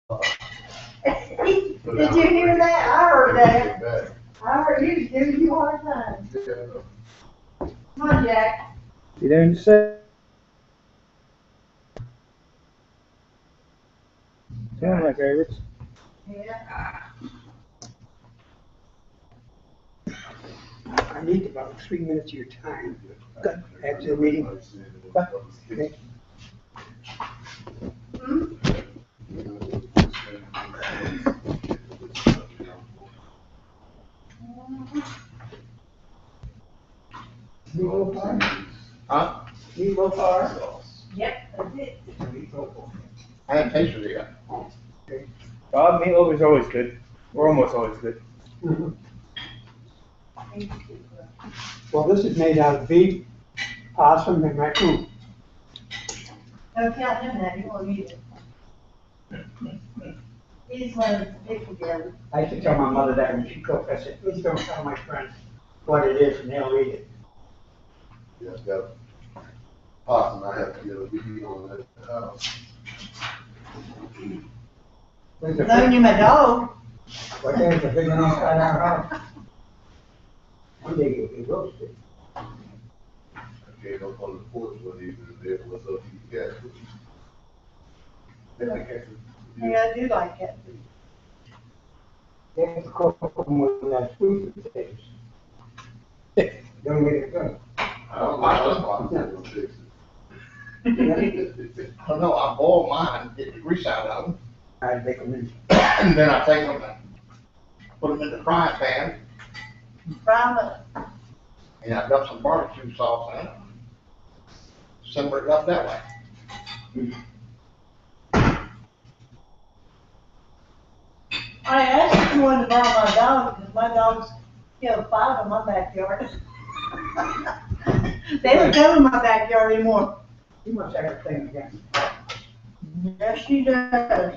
Did you hear that? I heard that. I heard you was giving you a hard time. Come on, Jack. You don't say. Sound like favorites. Yeah. I need about 3 minutes of your time after the meeting. Okay. Meatloaf pie? Huh? Meatloaf pie? Yep, that's it. I haven't tasted it yet. Meatloaf is always good. We're almost always good. Mhm. Well, this is made out of beef, possum, and raccoon. Don't tell him that, he won't eat it. He's one of the people together. I used to tell my mother that when she cooked. I said, please don't tell my friends what it is and they'll eat it. Yeah, that possum, I have to get a video on that. There's a Knowing big, you my dog. but there's a big one outside our house. One day you'll be roasted. I came up on the porch one evening and there was a cat. Yeah, I do like cat food. They have to cook them with that sweet potatoes. Don't make it good. I don't like that possum, fix it. I don't know, I boil mine, get the grease out of them, I'd make them in. and then I take them and put them in the frying pan, Fry them up. and I dump some barbecue sauce in it. Simmer it up that way. I asked if you wanted to borrow my dog, because my dogs killed 5 in my backyard. They don't go in my backyard anymore. You must have a thing again. Yes, she does.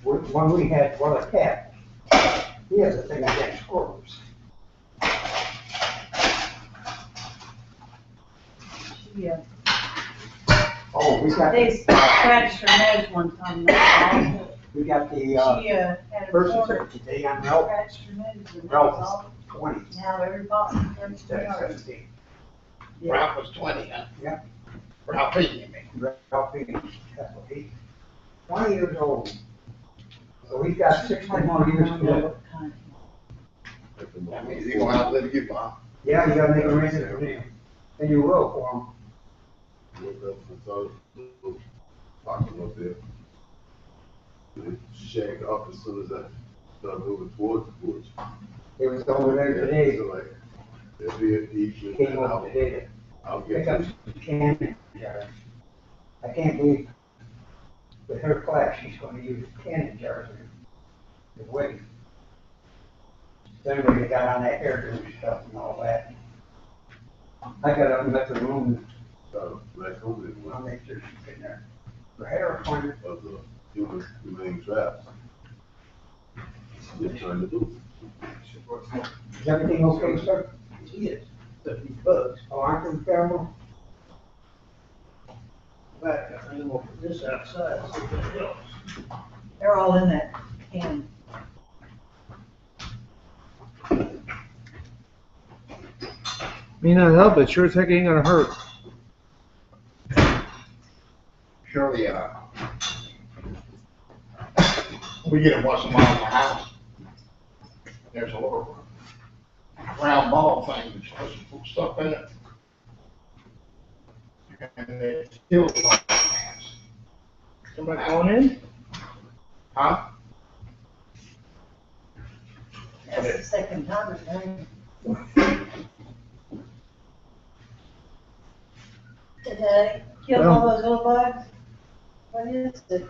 When we had, a cat, he has a thing against squirrels. Yeah. Oh, we got, They scratched her nose one time. That's all. we got the, She, had a birth corner, certificate today on Ralph, scratched her nose, and that Ralph was all. 20, Now every box turns instead of 20. 17. Yeah. Ralph was 20, huh? Yeah. Ralph eating me. Ralph, that's what he, 20 years old. So he's got 60 more years to live. That means he's gonna outlive you, Bob. Yeah, you gotta make arrangements for him. And you will for him. Looked up and saw the possum up there. It shanked off as soon as I started moving towards the porch. He was over there today, So like, if he eats came over today I'll to get pick up this. some canning jars. I can't believe with her class, she's gonna use canning jars in the wedding. Then we got on that hairdo stuff and all that. I got up and left the room, Raccoon is I'll one make sure she's in there. Her hair appointment, of the humane traps. Just trying to do. is everything okay, sir? Yes. These bugs. Oh, aren't they terrible? Back, I think we'll put this outside, see if it helps. They're all in that can. May not help, but sure as heck ain't gonna hurt. Surely, we get it once in a while in the house. There's a little round ball thing that's supposed to put stuff in it. And it kills all the hands. Somebody going in? Huh? That's the second time it's done. Did they kill all those little bugs? What is it,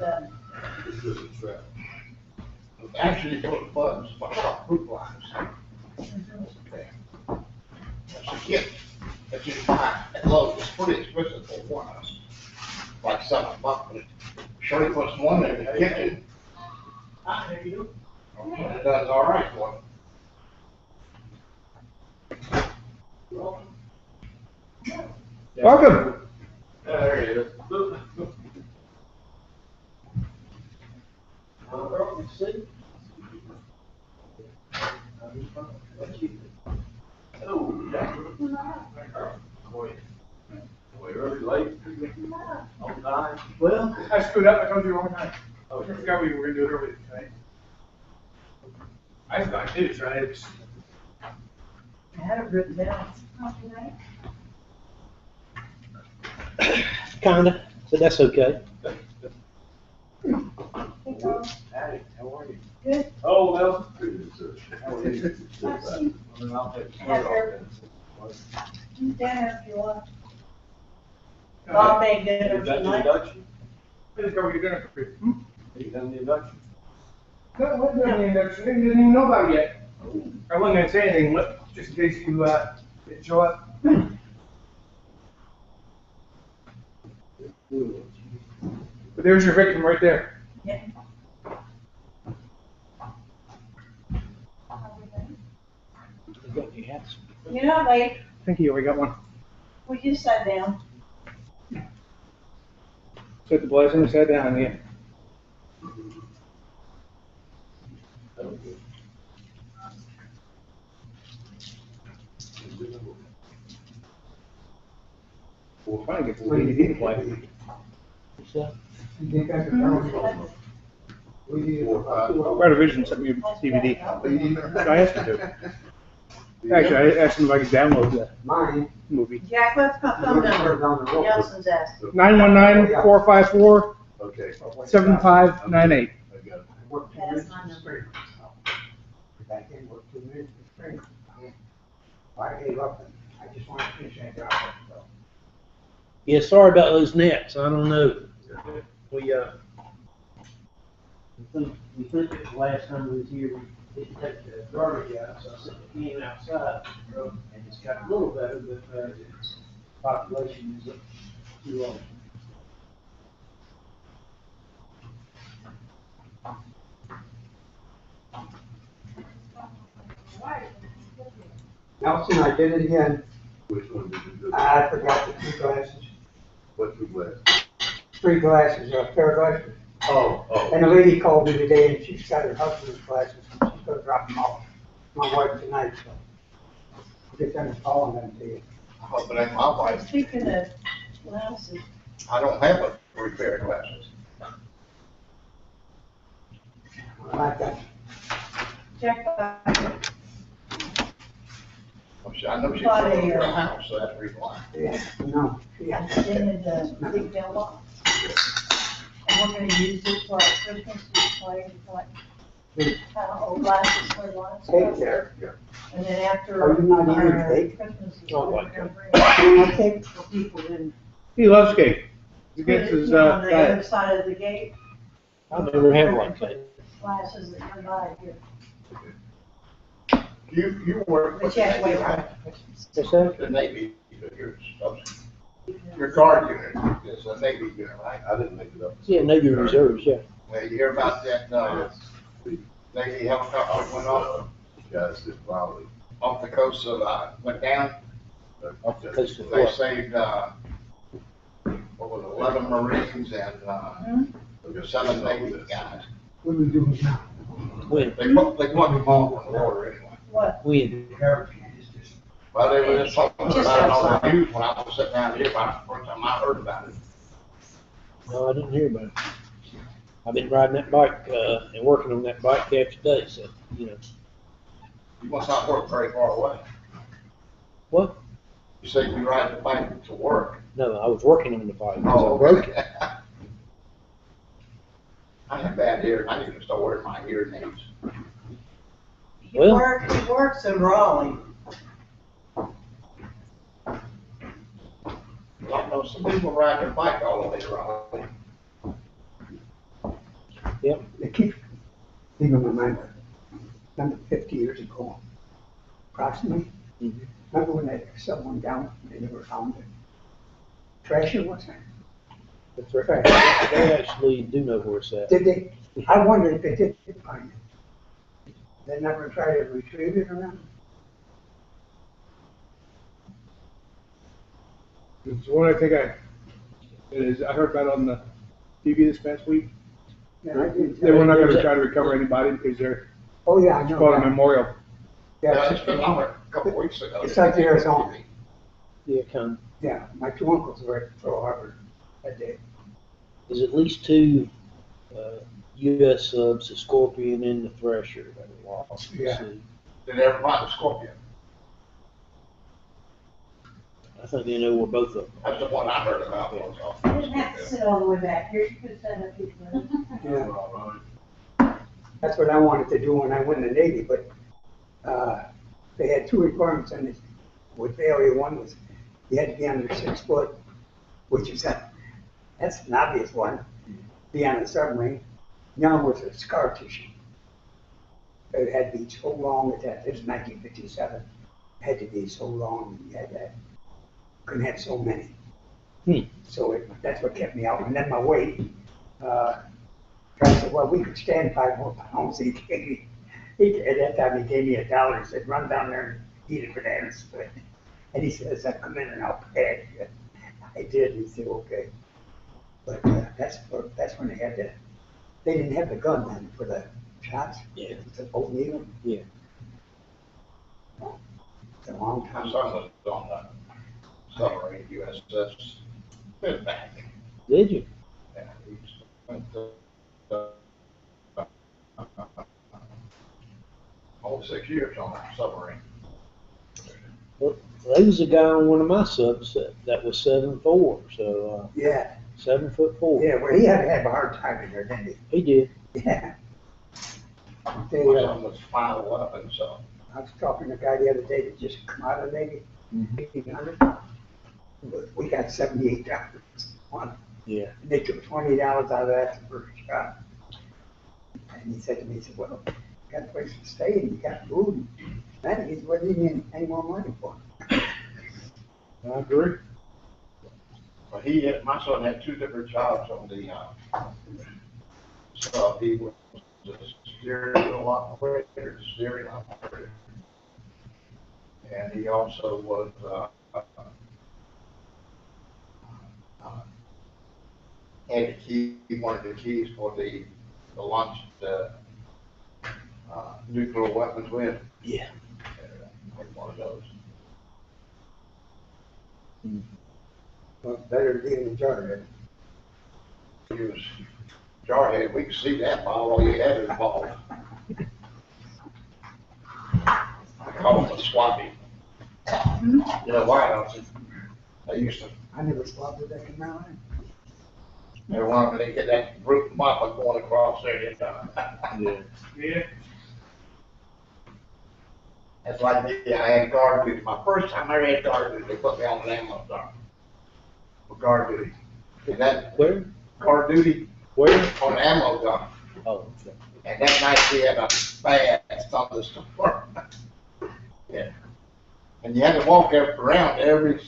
It's just a trap. Actually, it was bugs, but fruit flies. That's a gift that you buy at Lowe's. It's pretty expensive for one of them. Like $7, but Shirley puts one in the kitchen. there you It does all right for them. Welcome. There it is. On time? Well, I screwed up, I told you the wrong time. oh, I forgot we were gonna do it earlier tonight. I forgot to do this, right? I had it written down. Kinda, but that's okay. Howdy, how are you? Oh, well. How are you? I mean, I'll take the shirt off. Dinner if you want. Bob made dinner You got the tonight. induction? I just go get dinner for you. You done the induction? No, I wasn't doing the induction, I didn't even know about it yet. I wasn't gonna say anything, but just in case you, didn't show up. But there's your victim right there. You're not late. Thank you, we got one. We just sat down. Set the blessing and sat down, yeah. We're trying to get the DVD to play. You think I could tell? We need about 2 hours. Rite of Vision sent me a DVD. I asked him to. Actually, I asked him if I could download the Mine. movie. Jack, what's my phone number? Down the road. Nelson's asked. 919-454-7598. Okay, I worked 2 That's minutes my straight. Back in, worked 2 minutes straight. I gave up and I just wanted to finish that job. So. Yeah, sorry about those nets, I don't know. We think it was the last time we was here, we didn't take the garbage out, so I sent the can outside, and it's got a little better, but, population is up too low. Nelson, I did it again. which one did you do? I forgot the 2 glasses. What two glasses? 3 glasses, a pair of glasses. Oh. And the lady called me today and she's got her husband's glasses. She's gonna drop them off. My wife tonight, so. I'll get them and call them to you. I hope it ain't my wife. Speaking of glasses, I don't have a repair of glasses. Like that. Jack, I know she's Bought a, from your house, so that's the reason why. Yeah, no, I yeah. dented the big mailbox. And we're gonna use it for our Christmas display, like, old glasses for lights. Cake there. And then after Are you not eating our cake? Christmas display, Oh, we're my gonna bring I think for people in. He loves cake. He gets his, On the other diet. side of the gate, I've never had one, but glasses that you buy here. You work But with you have to wait the Navy, your guard unit is a Navy unit, right? I didn't make it up. yeah, Navy Reserves, yeah. Well, you hear about that, Navy helicopter that went off, Guys did violate. off the coast of, went down? Off the coast of They what? saved, what was it, 11 Marines and, 7 Navy guys. What are we doing now? When? They put them on the water anyway. What? When? The hurricane is just. Well, they were just talking Just about it on outside. the news when I was sitting down here, but the first time I heard about it. No, I didn't hear about it. I've been riding that bike, and working on that bike every day, so, you know. You must not work very far away. What? You say you ride the bike to work. No, I was working on the bike, Oh, so I broke it. okay. I have bad ears, I need to start wearing my hearing aids. He Well- works in Raleigh. I know some people ride their bike all the way around. They keep, even remember, number 50 years ago, approximately. Mhm. Remember when they set one down, they never found it? Trasher, what's that? That's right. They actually do know where it's at. Did they, I wondered if they did find it. They never tried to retrieve it or nothing? It's one I think I heard about on the TV this past week. Yeah, I did. They were not gonna try to recover anybody because they're, Oh, yeah, I it's know. called a that. memorial. Yeah, Yeah, it's it's been on a couple weeks ago. It's like Arizona. Yeah, kind Yeah, my 2 uncles were at Pearl Harbor. I did. There's at least two, US subs, the Scorpion and the Thresher that were lost. Yeah. So, Did they ever find the Scorpion? I think they know where both of them are. That's the one I heard about. You didn't have to sit all the way back here, you could stand up here. Yeah. That's what I wanted to do when I went in the Navy, but, they had two requirements on it. With failure, one was you had to be under 6 foot, which is that's an obvious one. Be on a submarine. The other was a scar tissue. It had to be so long at that, this is 1957. It had to be so long, you had that, couldn't have so many. So that's what kept me out. And then my weight, I said, well, we could stand 5 more pounds. At that time, he gave me $1. He said, run down there and eat a banana split. And he says, I'll come in and I'll pay you. I did. He said, okay. But that's when they didn't have the gun then for the shots. Yeah. It's an old needle. Yeah. It's a long My time. son was on the submarine USS back. Did you? Yeah, he went to, almost 6 years on that submarine. Well, there was a guy on one of my subs that was 7'4", so, Yeah, 7'4". yeah, well, he had to have a hard time in there, didn't He did. he? Yeah. My son was 5'11", so. I was talking to a guy the other day that just come out of the Navy, 1,800. But we got $78 on it. Yeah. And they took $20 out of that for a shot. And he said to me, he said, well, you got a place to stay and you got food. And he said, what do you need any more money for? I agree. But my son had 2 different jobs on the, so he was a steering operator, and he also was, had the key, one of the keys for the launch, nuclear weapons with. Yeah. One of those. Well, better to be in the jar. He was jarhead, we could see that ball, all you had was a ball. I call him a swabby. You know why, don't you? They used to, I never swapped it back in my life. they wanted to get that root mop going across there, you know. Yeah. Yeah. That's like me, I had guard duty. My first time I ever had guard duty, they put me on an ammo gun for guard duty. And that Where? guard duty Where? on an ammo gun. Oh, okay. And that night we had a bad thunderstorm. Yeah. And you had to walk around every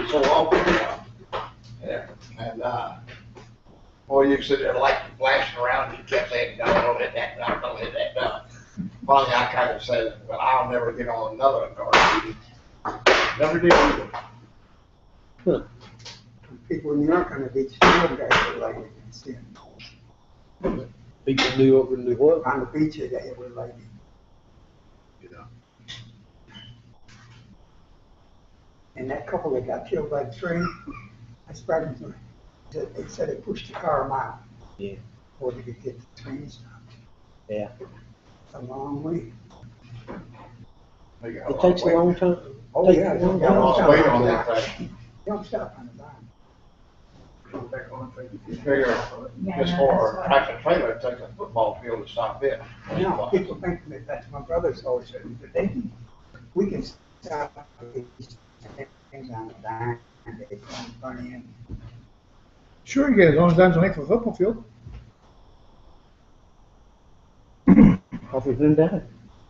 so often. Yeah. And, boy, you sit there like flashing around, you kept saying, no, don't hit that, no, don't hit that, no. Finally, I kind of said, well, I'll never get on another guard duty. Never did either. Huh. People in New York on the beach, still guys were like, you can see them. People knew over and knew what? On the beach, they were like, Yeah. and that couple that got killed by the train, I sprung them. They said they pushed the car a mile. Yeah. Before they could get the train stopped. Yeah. It's a long way. They got It takes a weight. long time. Oh, Take yeah. a long Got a lot of weight on Don't that thing. stop on the bottom. Go back on the You figure, just for a tractor trailer, it takes a football field to stop it. No, people think that that's my brother's always said, but we can stop these things on a dime, and they come running in. Sure, you get as long as that's length of a football field. Other than that,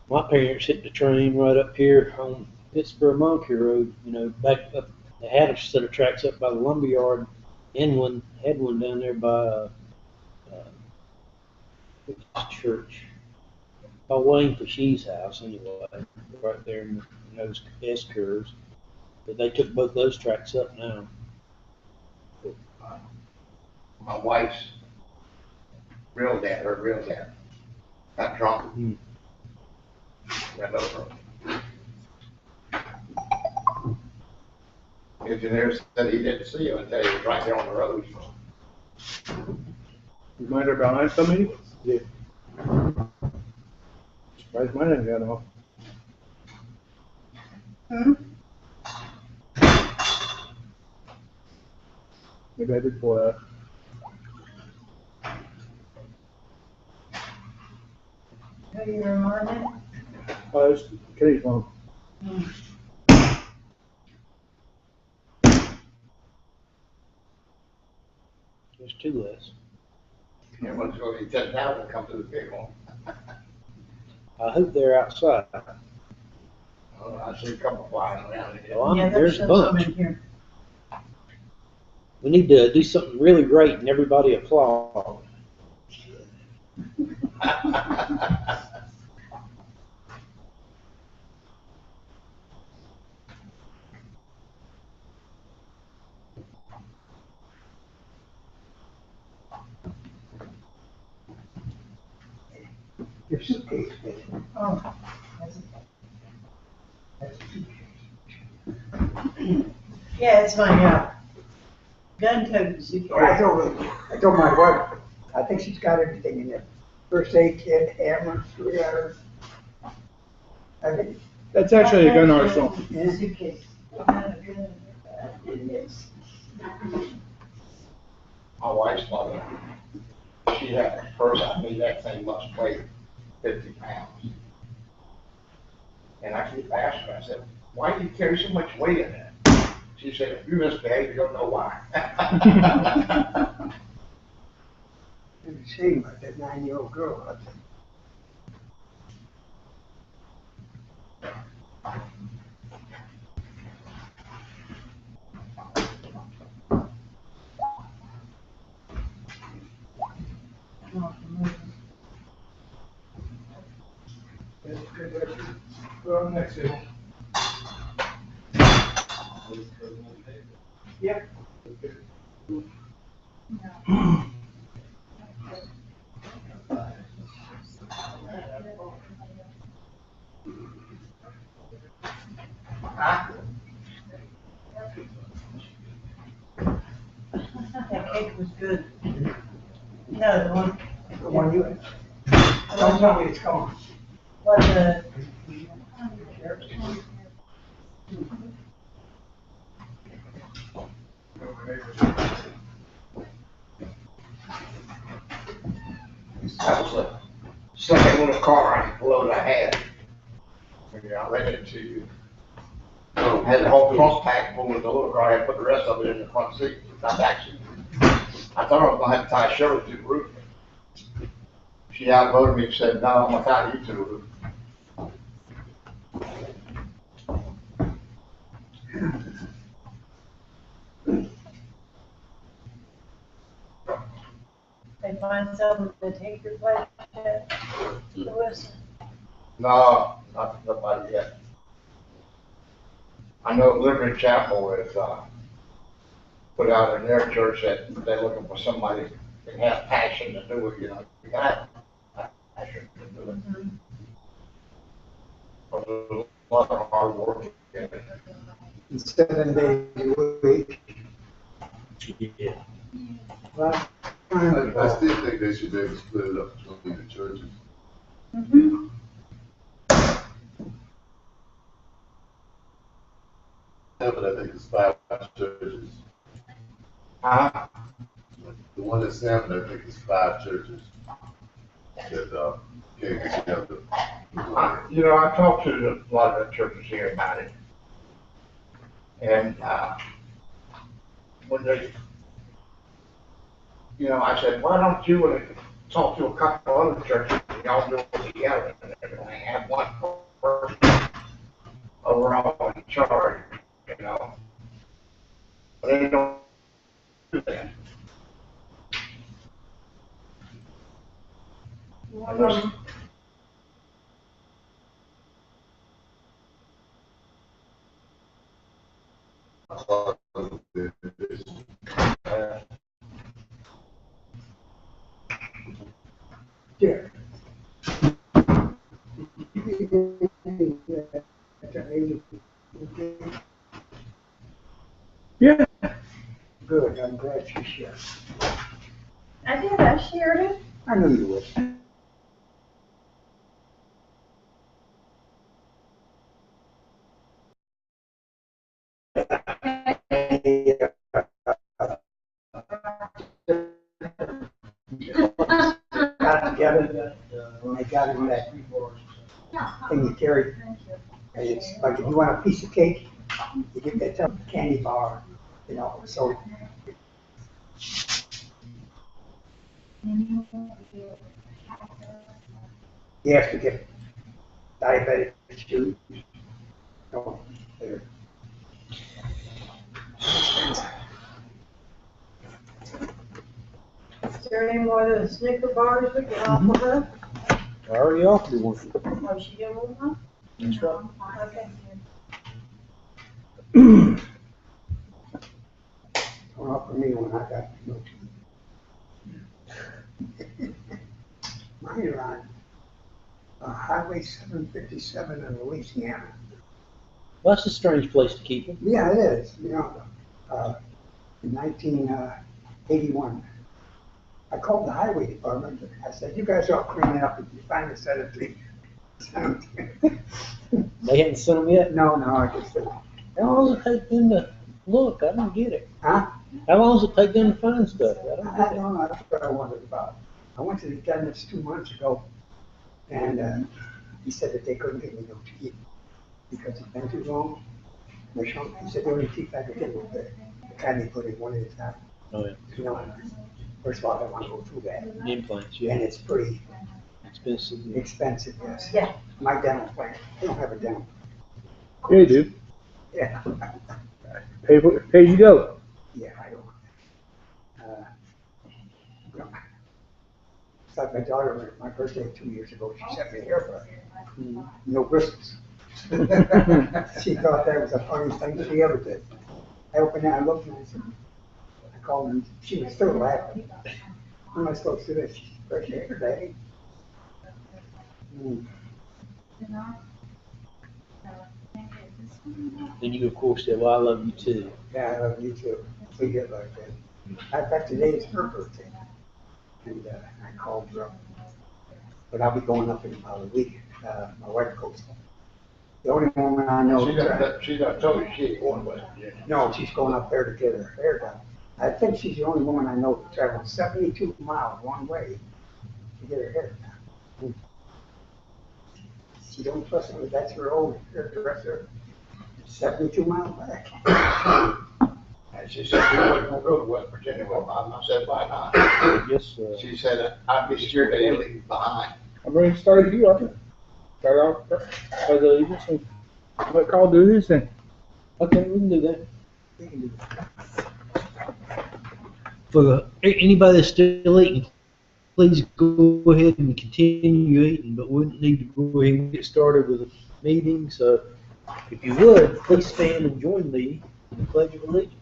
my parents hit the train right up here on Pittsburgh Moncure Road, you know, back up. They had a set of tracks up by the lumberyard, and one had one down there by which church? By Wayne Shee's house, anyway, right there in those S curves. But they took both those tracks up now. My wife's real dad, her real dad, got drunk. Ran over him. Engineer said he didn't see him until he was right there on the road. You mind her behind somebody? Yeah. Surprised mine didn't get off. Hmm? Maybe I did pull that. Who you reminded? Oh, it's Kitty's mom. There's two less. And what's going to be 10,000 come to the big one. I hope they're outside. Oh, I see a couple flying around here. Well, Yeah, there's a some bunch. in here. We need to do something really great and everybody applaud. Your suitcase, baby. Oh. That's a Yeah, it's my, gun tote suitcase. I told my wife, I think she's got everything in there. First aid kit, hammer, screwdriver. I think, That's actually a gun arsenal. yeah. Suitcase. My wife's mother, she had a purse, I knew that thing must weigh 50 pounds. And I keep asking her, I said, why do you carry so much weight in it? She said, if you misbehave, you don't know why. It was a shame about that 9-year-old girl out there. That's good, that's good. Go on next table. Yep. That cake was good. No, the one, The one you had. Don't tell me it's gone. what the, That was the second little car load I had. Yeah, I rented it to you. Had the whole trunk packed full of the little car, I had put the rest of it in the front seat, not back seat. I thought I was gonna have to tie a Shirley to the roof. She outvoted me and said, no, I'm gonna tie you to the roof. they find something to take your place, Lewis? No, not nobody yet. I know Liberty Chapel is, put out in their church that they're looking for somebody that can have passion to do it, you know. You gotta have passion to do it. But there's a lot of hard work in it. 7 days a week. Yeah. Well, I still think they should be able to split it up between the churches. Mm-hmm. But I think it's 5 churches. The one in Sanford, I think it's 5 churches that, came together. You know, I talked to a lot of the churches here about it. And, when they, you know, I said, why don't you talk to a couple of other churches, and y'all do it together, and everything, have one person overall in charge, you know? But they don't do that. And there's- yeah. Yeah. Good, I'm glad she shared. I did, I shared it. I knew you would. Got together, when they got in that thing you carry, and it's like if you want a piece of cake, you get that tough candy bar, you know, so. You have to get diabetic too. Oh, there. Is there any more of the Snicker bars we can offer her? I already offered you one. Oh, she gave one? That's right. Okay. Well, for me, when I got mine are on Highway 757 in Louisiana. Well, that's a strange place to keep them. Yeah, it is, you know, in 1981. I called the highway department, I said, you guys all clean it up, if you find a set of three. They hadn't sent them yet. No, I just said, How long does it take them to look? I don't get it. huh? How long does it take them to find stuff? I don't I get it. don't know, that's what I wondered about. I went to the dentist 2 months ago, and he said that they couldn't get me no teeth because it's been too long. He said the only teeth I could get was the kind they put in one at a time. Oh, yeah. You know, first of all, I don't want to go through that. Implants, And yeah. it's pretty Expensive. expensive, yes. Yeah. My dental plan, they don't have a dental. Yeah, you do. Yeah. Pay as you go. Yeah, I don't. No. It's like my daughter, my birthday 2 years ago, she sent me a hairbrush. No bristles. She thought that was the funniest thing she ever did. I opened it, I looked at it, I called her, she was still laughing. What am I supposed to do this? She's fresh hair, Daddy. Then you, of course, say, well, I love you too. Yeah, I love you too. We get like that. In fact, today is her birthday. And I called her up. But I'll be going up in about a week. My wife goes. The only woman I know. She's not told you she ain't going with it. No, she's going up there to get her hair done. I think she's the only woman I know that travels 72 miles one way to get her hair done. She don't trust me, that's her old hairdresser. 72 miles back. And she said, we wasn't gonna go to West Virginia. Well, I said, why not? Yes, She said, I'd be scared they leave behind. I'm ready to start with you, Arthur. Start off by the allegiance and let Carl do his thing. Okay, we can do that. We can do that. For anybody that's still eating, please go ahead and continue eating, but we need to go ahead and get started with the meeting. So if you would, please stand and join me in the Pledge of Allegiance.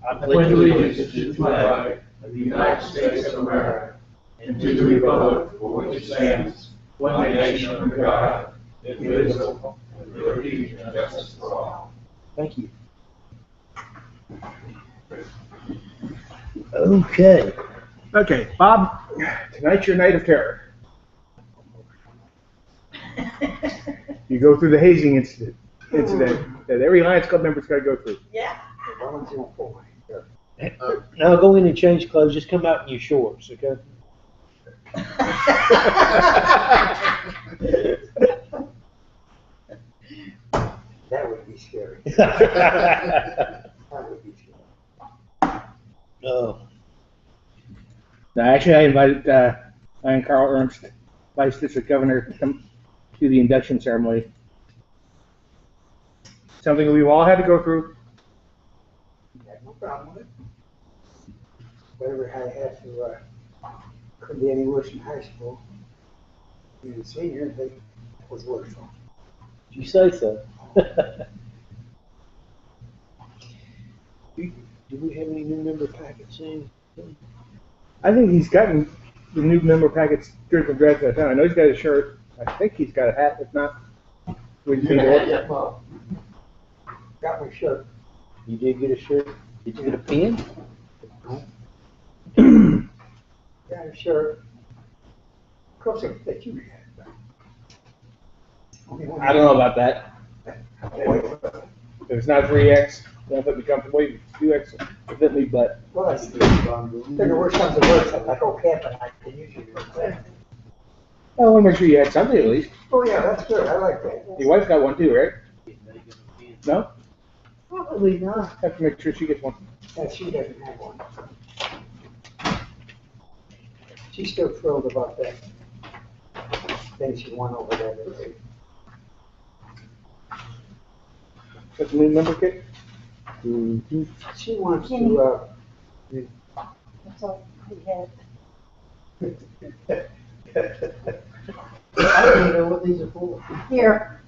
I Pledge allegiance to the flag of the United States of America and to the republic for which it stands, one nation under God, indivisible, with liberty and justice for all. Thank you. Okay. Okay, Bob, tonight's your night of terror. You go through the hazing incident that every Lions Club member's got to go through. Yeah. As long as you don't pull my hair. Now go in and change clothes. Just come out in your shorts, okay? That would be scary. That would be scary. Oh, No, actually, I invited Lion Carl Ernst, Vice District Governor, to come to the induction ceremony. Something we've all had to go through. Yeah, no problem with it. Whatever I had to, couldn't be any worse in high school. Being a senior, it was worse. did you say so? Do we have any new member packets in? I think he's gotten the new member packets during the draft that time. I know he's got a shirt. I think he's got a hat. If not, we can do it. Got my shirt. You did get a shirt? Did you get a pen? I'm sure. Of course, that you had. I don't know about that. If it's not 3X, then if it becomes way 2X, it fit me, but Well, that's the worst comes to worst, if I go camping, I can usually put that. I want to make sure you had something at least. Oh, yeah, that's good, I like that. Your wife's got one too, right? No? Probably not. Have to make sure she gets one. Yeah, she doesn't have one. She's still thrilled about that. Then she won over there. That's a new number, Kit? She wants Can to, That's all we had. I don't even know what these are for. Here,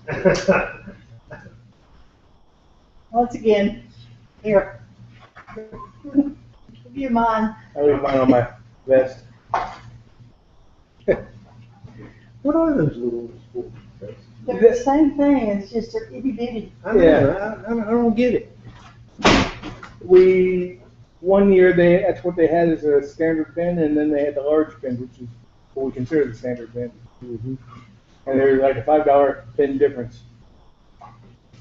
once again, here. Give you mine. I leave mine on my vest. What are those little ones for? They're the same thing, it's just a itty bitty. I know, Yeah. I don't get it. One year, that's what they had as a standard pen, and then they had the large pen, which is what we consider the standard pen. Mm-hmm. And there's like a $5 pen difference.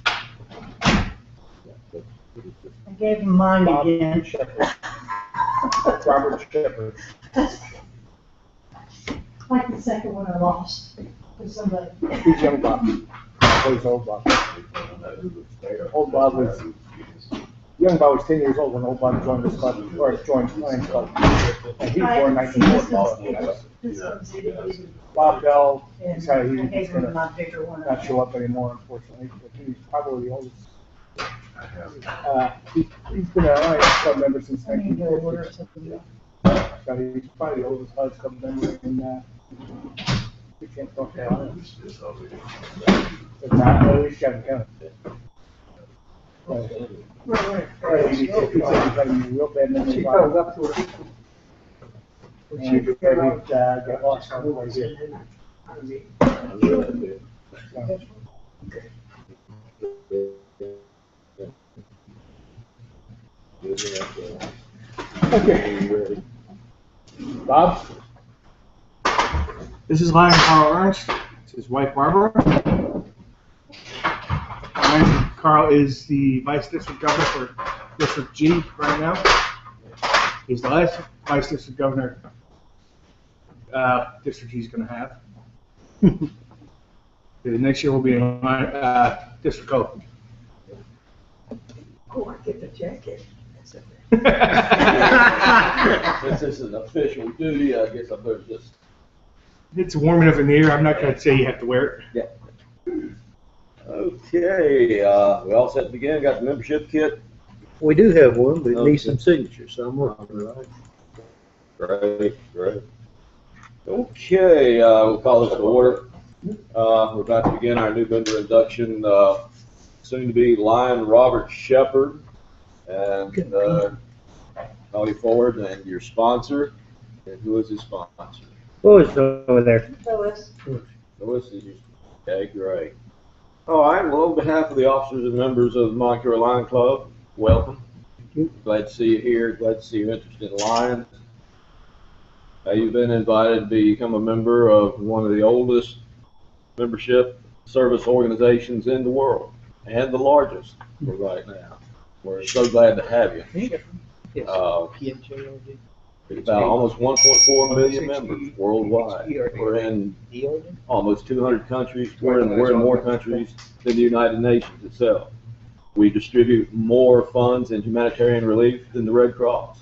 I gave him mine Bob again. Shepherd. Robert Shepherd. Like the second one I lost to somebody. He's young Bob. Oh, he's old Bob. Old Bob was, young Bob was 10 years old when old Bob joined this club, or joined Lions Club. And he was born in Right, see, this 1940. This one's itty bitty. Bob Bell And decided I he gave was him gonna my bigger one. not show up anymore, unfortunately, but he's probably the oldest. He's been a Lions Club member since I need to order 1950. something. So he's probably the oldest Lions Club member in, we can't talk about it. If not, at least got him counted. Right. He said he's having a real bad memory. she goes up to her. And he could get lost on the way here. Okay. Bob? This is Lion Carl Ernst. It's his wife Barbara. Lion Carl is the Vice District Governor for District G right now. He's the last Vice District Governor District G is going to have. The next year will be in District O. Oh, I get the jacket. That's it. Since this is an official duty, I guess I better just. It's warm enough in the air. I'm not going to say you have to wear it. Okay, we all set to begin, got the membership kit? We do have one, but it needs some signatures, so I'm working on it. Great. Okay, we'll call this to order. We're about to begin our new member induction, soon to be Lion Robert Shepherd. And call you forward and your sponsor. And who is his sponsor? Lois over there. Lois. Lois is your, okay, great. All right, well, on behalf of the officers and members of the Moncure Lions Club, welcome. Glad to see you here. Glad to see you're interested in lions. You've been invited to become a member of one of the oldest membership service organizations in the world, and the largest for right now. We're so glad to have you. Yes. PNJRD. About almost 1.4 million members worldwide. We're in almost 200 countries. We're in more countries than the United Nations itself. We distribute more funds and humanitarian relief than the Red Cross.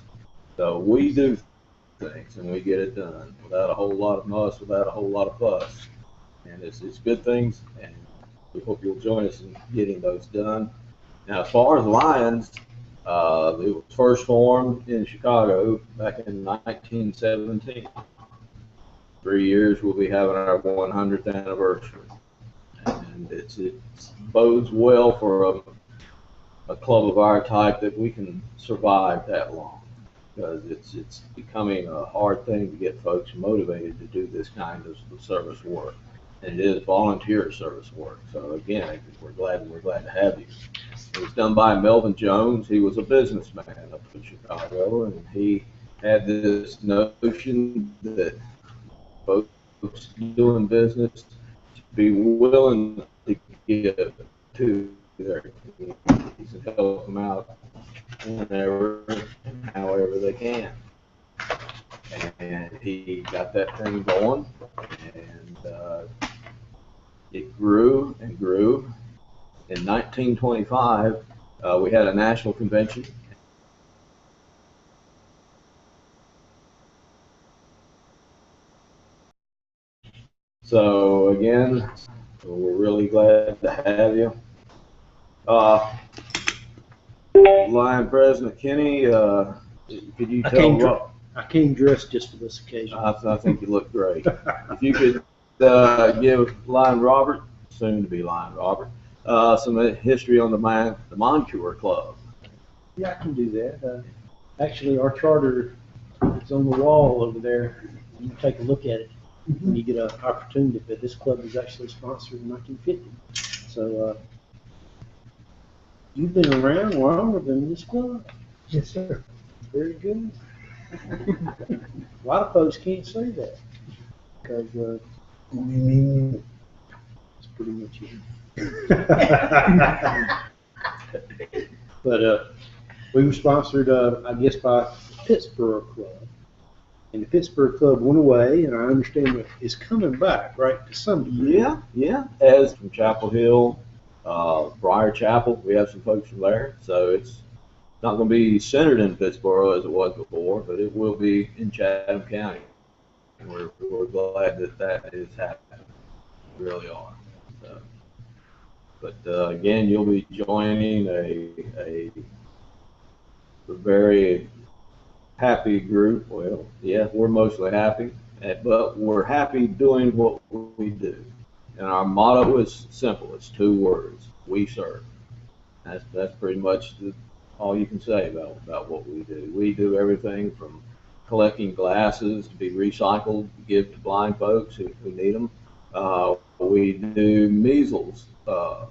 So we do things and we get it done without a whole lot of muss, without a whole lot of fuss. And it's good things, and we hope you'll join us in getting those done. Now, as far as Lions, it was first formed in Chicago back in 1917. 3 years we'll be having our 100th anniversary, and it bodes well for a club of our type that we can survive that long, because it's becoming a hard thing to get folks motivated to do this kind of service work, and it is volunteer service work. So again, we're glad to have you. It was done by Melvin Jones. He was a businessman up in Chicago, and he had this notion that folks doing business to be willing to give to their communities and help them out whenever and however they can. And he got that thing going, and it grew and grew. In 1925, we had a national convention. So again, we're really glad to have you. Lion President Kenny, could you tell what? I came dressed just for this occasion. I think you look great. If you could give Lion Robert, soon to be Lion Robert, some history on the Moncure Club. Yeah, I can do that. Actually, our charter is on the wall over there. You can take a look at it when you get an opportunity. But this club was actually sponsored in 1950. So you've been around longer than this club. Yes, sir. Very good. A lot of folks can't say that because it's pretty much it. But we were sponsored, I guess, by Pittsburgh Club. And the Pittsburgh Club went away, and I understand that it's coming back, right, to some degree. Yeah. As from Chapel Hill, Briar Chapel, we have some folks from there. So it's not going to be centered in Pittsburgh as it was before, but it will be in Chatham County. And we're glad that is happening. We really are. So, but again, you'll be joining a very happy group. Well, yeah, we're mostly happy, but we're happy doing what we do. And our motto is simple. It's 2 words: we serve. That's pretty much all you can say about what we do. We do everything from collecting glasses to be recycled, to give to blind folks who need them. We do measles, what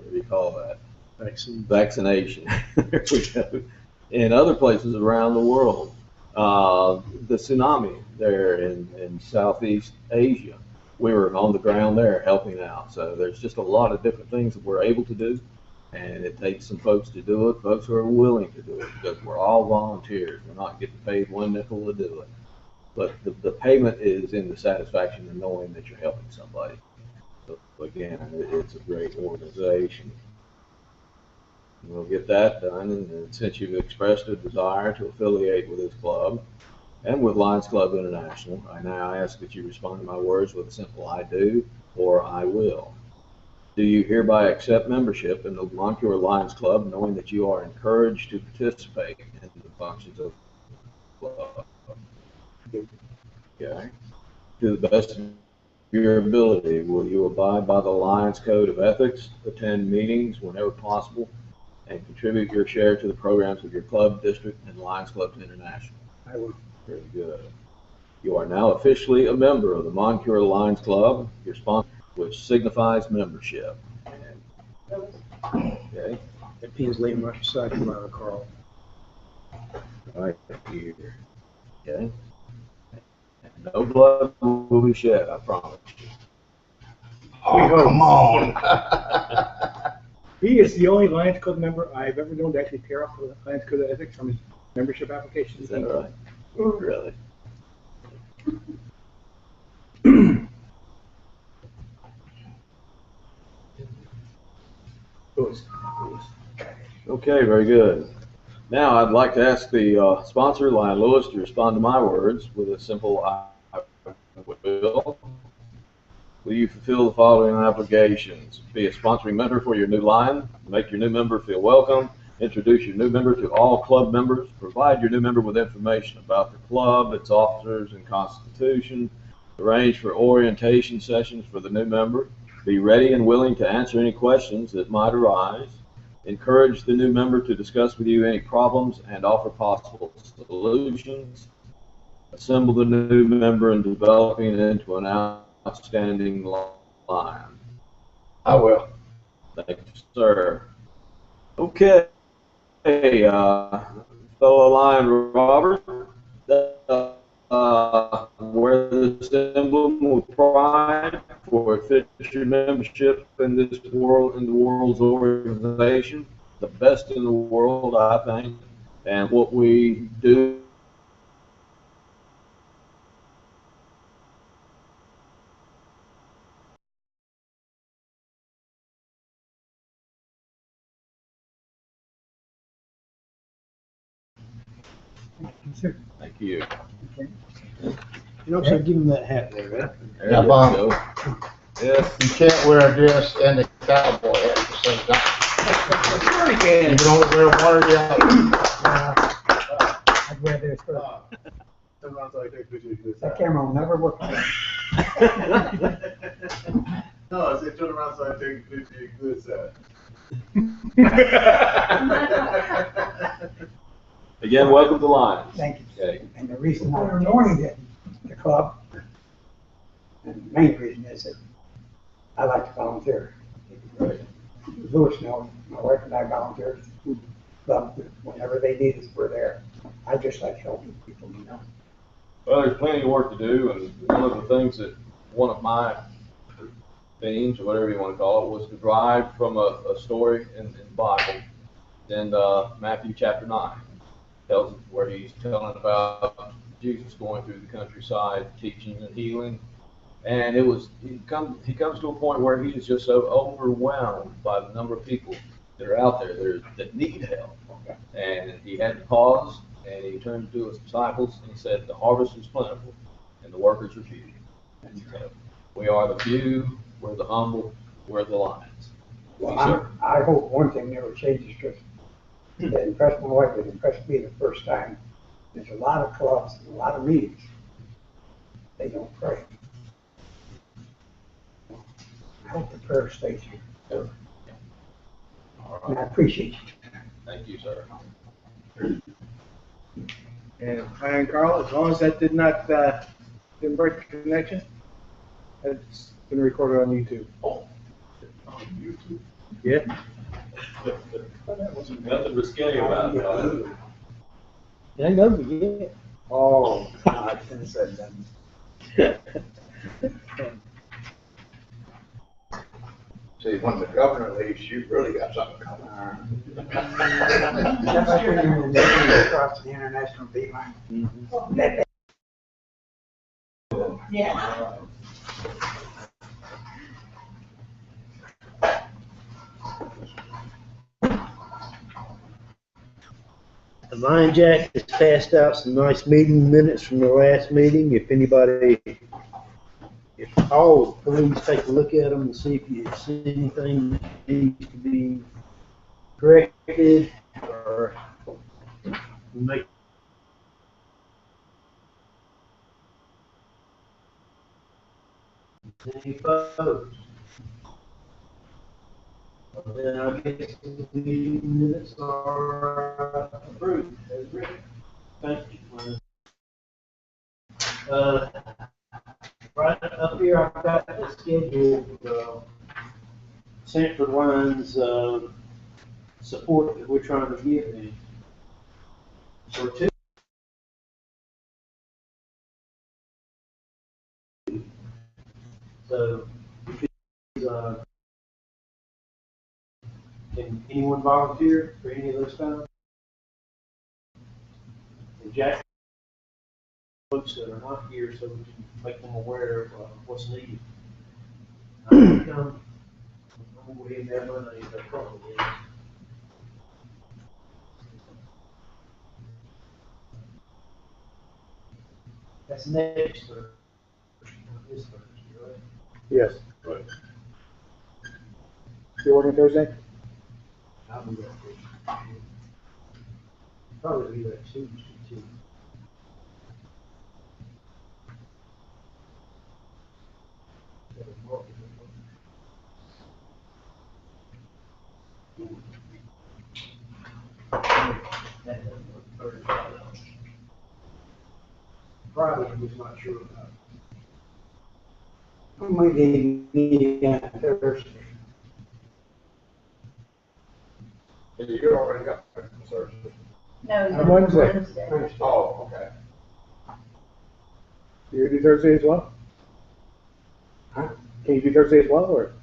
do you call that? Vaccination. There we go. In other places around the world. The tsunami there in Southeast Asia, we were on the ground there helping out. So there's just a lot of different things that we're able to do. And it takes some folks to do it, folks who are willing to do it, because we're all volunteers. We're not getting paid 1 nickel to do it. But the payment is in the satisfaction of knowing that you're helping somebody. So again, it's a great organization. We'll get that done, and since you've expressed a desire to affiliate with this club and with Lions Club International, I now ask that you respond to my words with a simple "I do" or "I will." Do you hereby accept membership in the Moncure Lions Club, knowing that you are encouraged to participate in the functions of the club? Okay. To the best of your ability, will you abide by the Lions Code of Ethics, attend meetings whenever possible, and contribute your share to the programs of your club, district, and Lions Clubs International? I will. Very good. You are now officially a member of the Moncure Lions Club, your sponsor, which signifies membership. Okay. That pin's laying right beside you, Myra Carl. Right here. Okay. No blood will be shed, I promise you. Oh, come on. He is the only Lions Club member I've ever known to actually tear off the Lions Code of Ethics from his membership application. Is that right? Really? Okay, very good. Now I'd like to ask the sponsor, Lion Lewis, to respond to my words with a simple "I will." Will you fulfill the following obligations? Be a sponsoring mentor for your new Lion, make your new member feel welcome, introduce your new member to all club members, provide your new member with information about the club, its officers and constitution, arrange for orientation sessions for the new member, be ready and willing to answer any questions that might arise, encourage the new member to discuss with you any problems and offer possible solutions, assemble the new member and developing it into an outstanding Lion. I will. Thank you, sir. Okay, fellow Lion Robert, wear this emblem with pride for fishery membership in this world, in the world's organization, the best in the world, I think, and what we do. Thank you. You know, so give him that hat there, right? There Yeah, you Bob. go. Yes. You can't wear a dress and a cowboy hat at the same time. You can only wear one or the other. I'd rather, Turn around so I can take a picture of you. that camera will never work. No, I said turn around so I can take a picture of your good side. Again, welcome to Lions. Thank you. Okay. And the reason I'm joining the club, and the main reason is that I like to volunteer. Louis knows, my wife and I volunteer. Whenever they need us, we're there. I just like helping people, you know. Well, there's plenty of work to do, and one of the things that one of my themes, or whatever you want to call it, was to drive from a story in the Bible, in Matthew chapter 9. Tells where he's telling about Jesus going through the countryside, teaching and healing, and he comes to a point where he is just so overwhelmed by the number of people that are out there that need help, and he had to pause, and he turned to his disciples and he said, "The harvest is plentiful, and the workers are few." And so we are the few, we're the humble, we're the lions. Well, I hope one thing never changes, because it impressed my wife, it impressed me the first time. There's a lot of clubs, a lot of meetings. They don't pray. I hope the prayer stays here. All And I right. appreciate you. Thank you, sir. And Carl, as long as that didn't break the connection, it's been recorded on YouTube. Oh, on YouTube. Yeah. Nothing risque about it. It ain't over yet. Oh, I shouldn't have said that. See, when the governor leaves, you really got something coming. That's like when you're in the Navy across the international date line. Yeah. The Lion Jack has passed out some nice meeting minutes from the last meeting. If all, please take a look at them and see if you see anything that needs to be corrected or make. Any opposed? Then I guess the meeting minutes are approved as written. Thank you. Right up here, I've got the schedule, Sanford Lions, support that we're trying to give them. For two. So, can anyone volunteer for any of those times? And Jack, folks that are not here, so we can make them aware of what's needed. I'm gonna go ahead and have my name up front again. That's next Thursday, not this Thursday, right? Yes. Right. You working Thursday? I'll be there. Probably be there Tuesday too. Friday, I'm just not sure about. Maybe meeting on Thursday. You already got Thursday. No, On Wednesday. Wednesday. Oh, okay. You do Thursday as well? Huh? Can you do Thursday as well, or?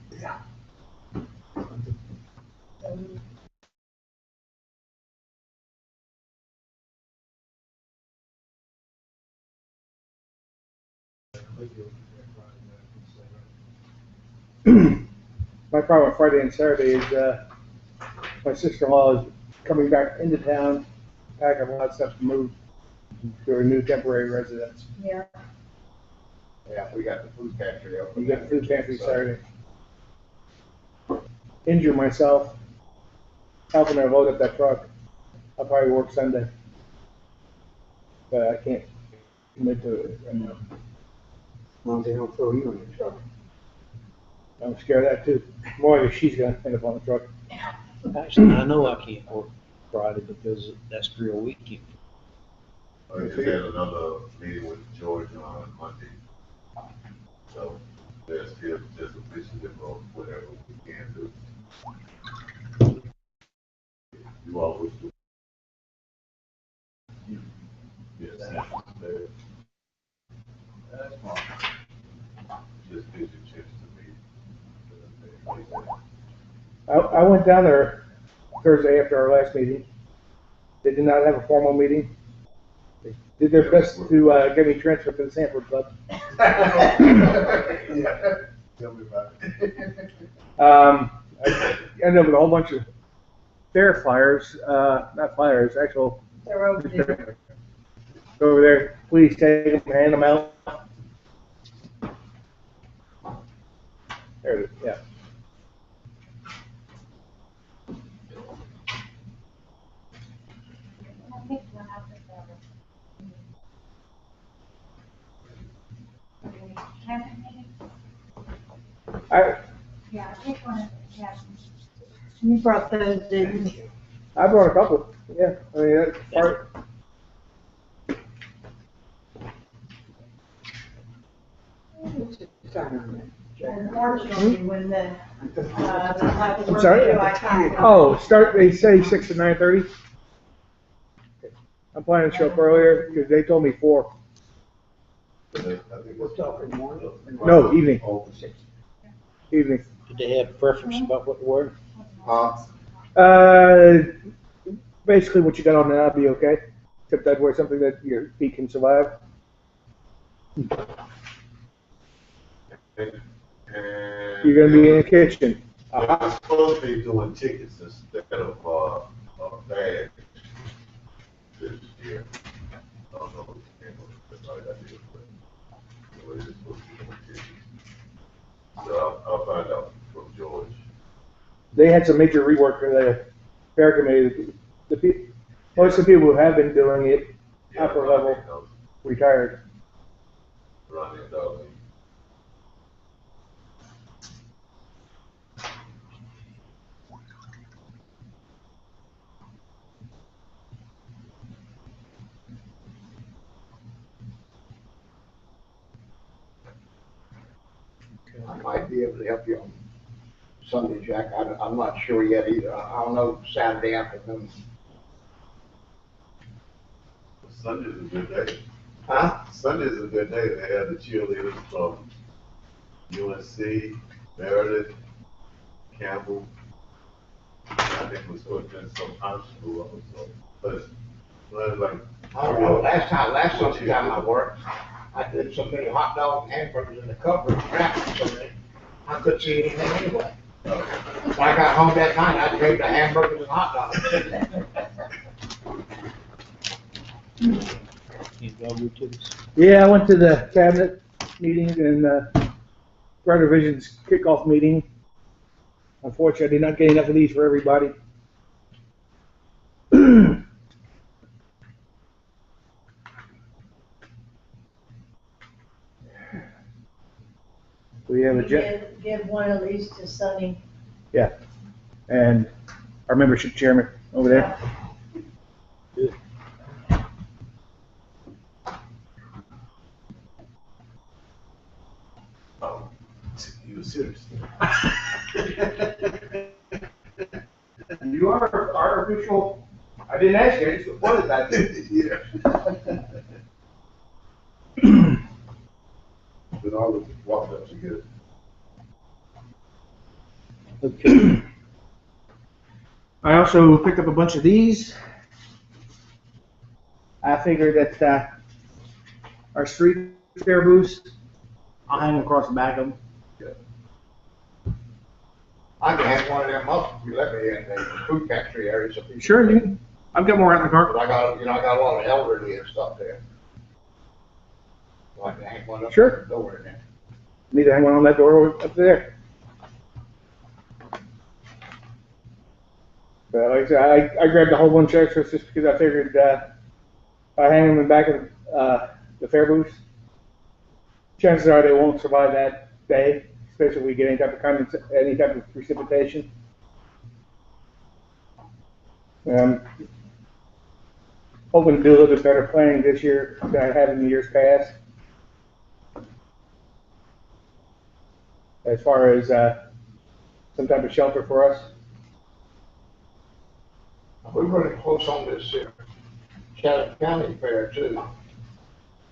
My problem with Friday and Saturday is, my sister-in-law is coming back into town, packing a lot of stuff to move to her new temporary residence. Yeah. Yeah, we got the food pantry open. You got food pantry Saturday. Injure myself, helping her load up that truck. I'll probably work Sunday. But I can't commit to it right now. As long as they don't throw you in the truck. I'm scared of that too. More than she's gonna end up on the truck. Actually, I know I can't work Friday because that's drill weekend. I just had another meeting with George on Monday. So there's still just officially about whatever we can do. You all wish to. Yes, there. That's fine. Just gives you a chance to meet. I went down there Thursday after our last meeting. They did not have a formal meeting. They did their best to get me transferred to the Sanford Club. Yeah, tell me about it. I ended up with a whole bunch of fair flyers, not flyers, actual They're over there. over there. Please take them, hand them out. There it is, yeah. Yeah, I think one of them. You brought those, didn't you? I brought a couple, yeah. I mean, that's part. Unfortunately, when the, I'm sorry? Oh, start, they say 6 to 9:30. I'm planning to show up earlier because they told me 4. We're talking morning. No, evening. Oh, Evening. Did they have preference about what to wear? Basically what you got on now would be okay. Except I'd wear something that your feet can survive. And You're gonna be in the kitchen. I'm supposed to be doing tickets instead of bags this year. I don't know what the name of it, right, I did, but we're just supposed to be doing tickets. So I'll find out from George. They had some major rework for the fair committee. Most of the people who have been doing it, upper level, retired. Ronnie Dawson. I might be able to help you on Sunday, Jack. I'm not sure yet either. I'll know Saturday afternoon. Sunday's a good day. Huh? Sunday's a good day. They have the cheerleaders from UNC, Meredith, Campbell. I think we're supposed to do some high school also. But like. Oh, last Sunday time I worked, I did so many hot dogs and hamburgers in the cupboard, wrapped so many, I couldn't see anything anyway. When I got home that night, I craved the hamburgers and hot dogs. You go over to this. Yeah, I went to the cabinet meeting and Brother Vision's kickoff meeting. Unfortunately, I did not get enough of these for everybody. We have a Give one of these to Sonny. yeah, and our membership chairman over there. Good. Oh, you were serious. You are our official, I didn't ask you, I just pointed that. Yeah. Then all the walk up together. Okay. I also picked up a bunch of these. I figured that, our street fair booths, I'll hang them across the back of them. I can have one of them up, if you let me in the food pantry area. So people- Sure, you can, I've got more out in the car. But I got, I got a lot of elderly and stuff there. So I can hang one up. Sure. Over in there. Need to hang one on that door up there. But like I said, I grabbed a whole bunch of extras just because I figured, if I hang them in the back of, the fair booths, chances are they won't survive that day, especially if we get any type of any type of precipitation. Hoping to do a little bit better planning this year than I have in the years past. As far as some type of shelter for us. We're running close on this Chatham County Fair too.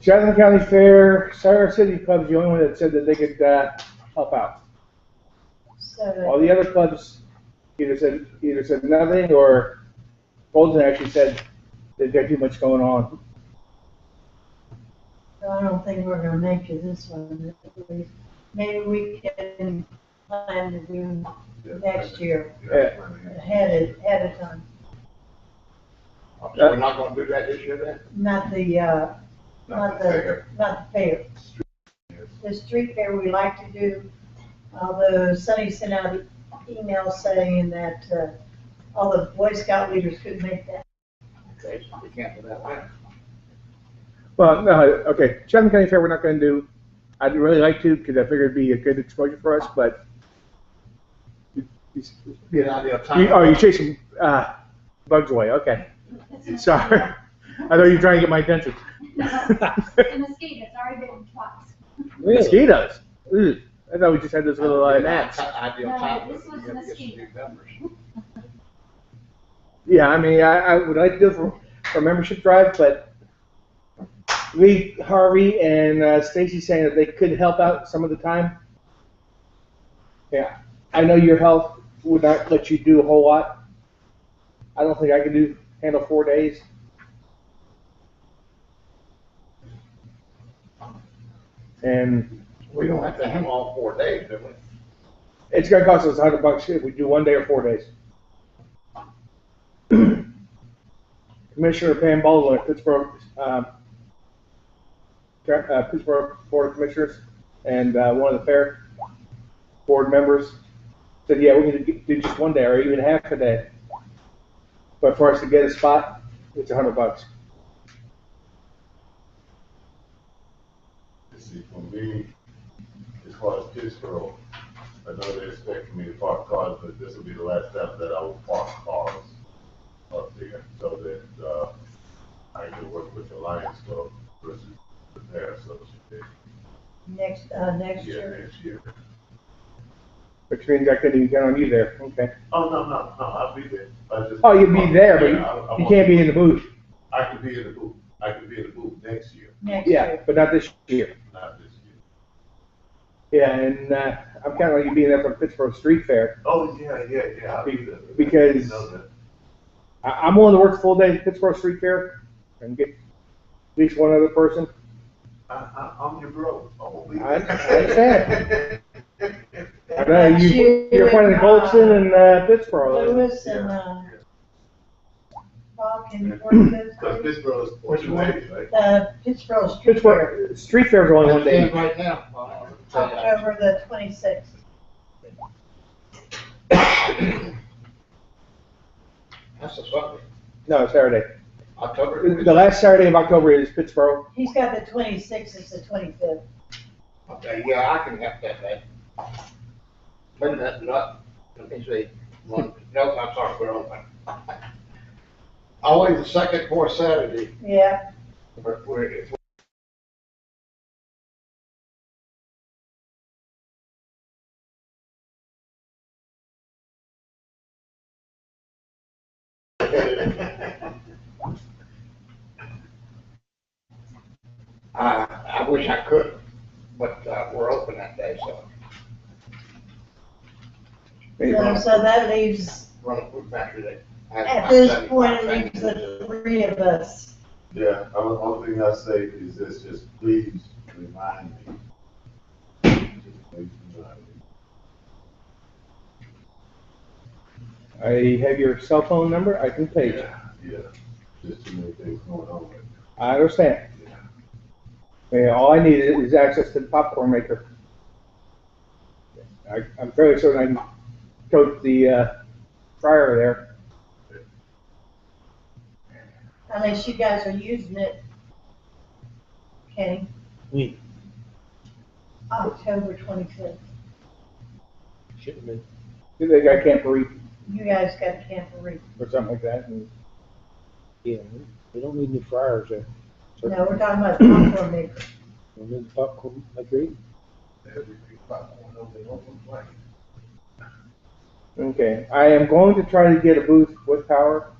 Chatham County Fair, Cyrus City Club is the only one that said that they could help out. So, All the other clubs either said nothing, or Bolton actually said they've got too much going on. I don't think we're gonna make it this one. Maybe we can plan to do next year, ahead of time. So we're not gonna do that this year then? Not the fair. The street fair we like to do, although Sonny sent out an email saying that, all the Boy Scout leaders couldn't make that. Okay, so we can't do that one. Well, no, okay, Chatham County Fair we're not going to do. I'd really like to because I figured it'd be a good exposure for us, but Get out of time. you're chasing bugs away. Okay, sorry. I thought you were trying to get my attention. No, the mosquitoes already bitten twice. Really? Mosquitoes. Ugh. I thought we just had this little gnats. Ideal No, time. this was You a have to get some mosquito. new members. Yeah, I mean, I would like to do it for a membership drive, but Lee, Harvey, and Stacy saying that they could help out some of the time. Yeah, I know your health would not let you do a whole lot. I don't think I could handle 4 days. And We don't have to hang all 4 days, do we? it's gonna cost us $100 if we do 1 day or 4 days. Commissioner Pam Baldwin, Pittsburgh Board of Commissioners, and one of the fair board members said, yeah, we're gonna do just 1 day or even half a day. But for us to get a spot, it's $100. See, for me, as far as Pittsburgh, I know they're expecting me to park cars, but this will be the last time that I will park cars up there, so that, I can work with the Lions Club versus the Fair Association. Next Yeah, year. next year. Which means I couldn't even count on you there, okay. Oh, no, I'll be there. Oh, you'd be there, Yeah, but you can't be in the booth. I could be in the booth. I could be in the booth next year, Next Yeah, year. but not this year. not this year. Yeah, and I'm counting on you being there for Pittsburgh Street Fair. Oh, yeah, I'll be there. Because- You know that. I'm willing to work the full day at Pittsburgh Street Fair and get at least one other person. I'm your bro. I'm gonna be I there. understand. I know you're playing Colson and Pittsburgh. Lewis and, Bob, can you work those Because days? Pittsburgh's 2 days, right? Pittsburgh Street Fair, Pittsburgh Street Fair is only 1 day. Right now. October the 26th. That's a Sunday. No, Saturday. October. The last Saturday of October is Pittsburgh. He's got the 26th, it's the 25th. Okay, yeah, I can have that day. Maybe that's not, let me see. No, I'm sorry, we're open. Always the second, fourth Saturday, Yeah, we're, I wish I could, but, we're open that day, so. So that leaves, Run a food factory day. at this point, it leaves the three of us. Yeah, only thing I say is this, just please remind me. Just please remind me. I have your cell phone number, I can page it. Yeah, just too many things going on right now. I understand. Yeah, all I need is access to the popcorn maker. I'm fairly certain I can coat the, fryer there. Unless you guys are using it, Kenny, We October 25th. should have been. They got camporee You guys got camporee. or something like that, and Yeah, we don't need new fryers there. No, we're talking about popcorn maker. We need the popcorn maker. Everything popcorn over and open flame. okay. I am going to try to get a booth with power,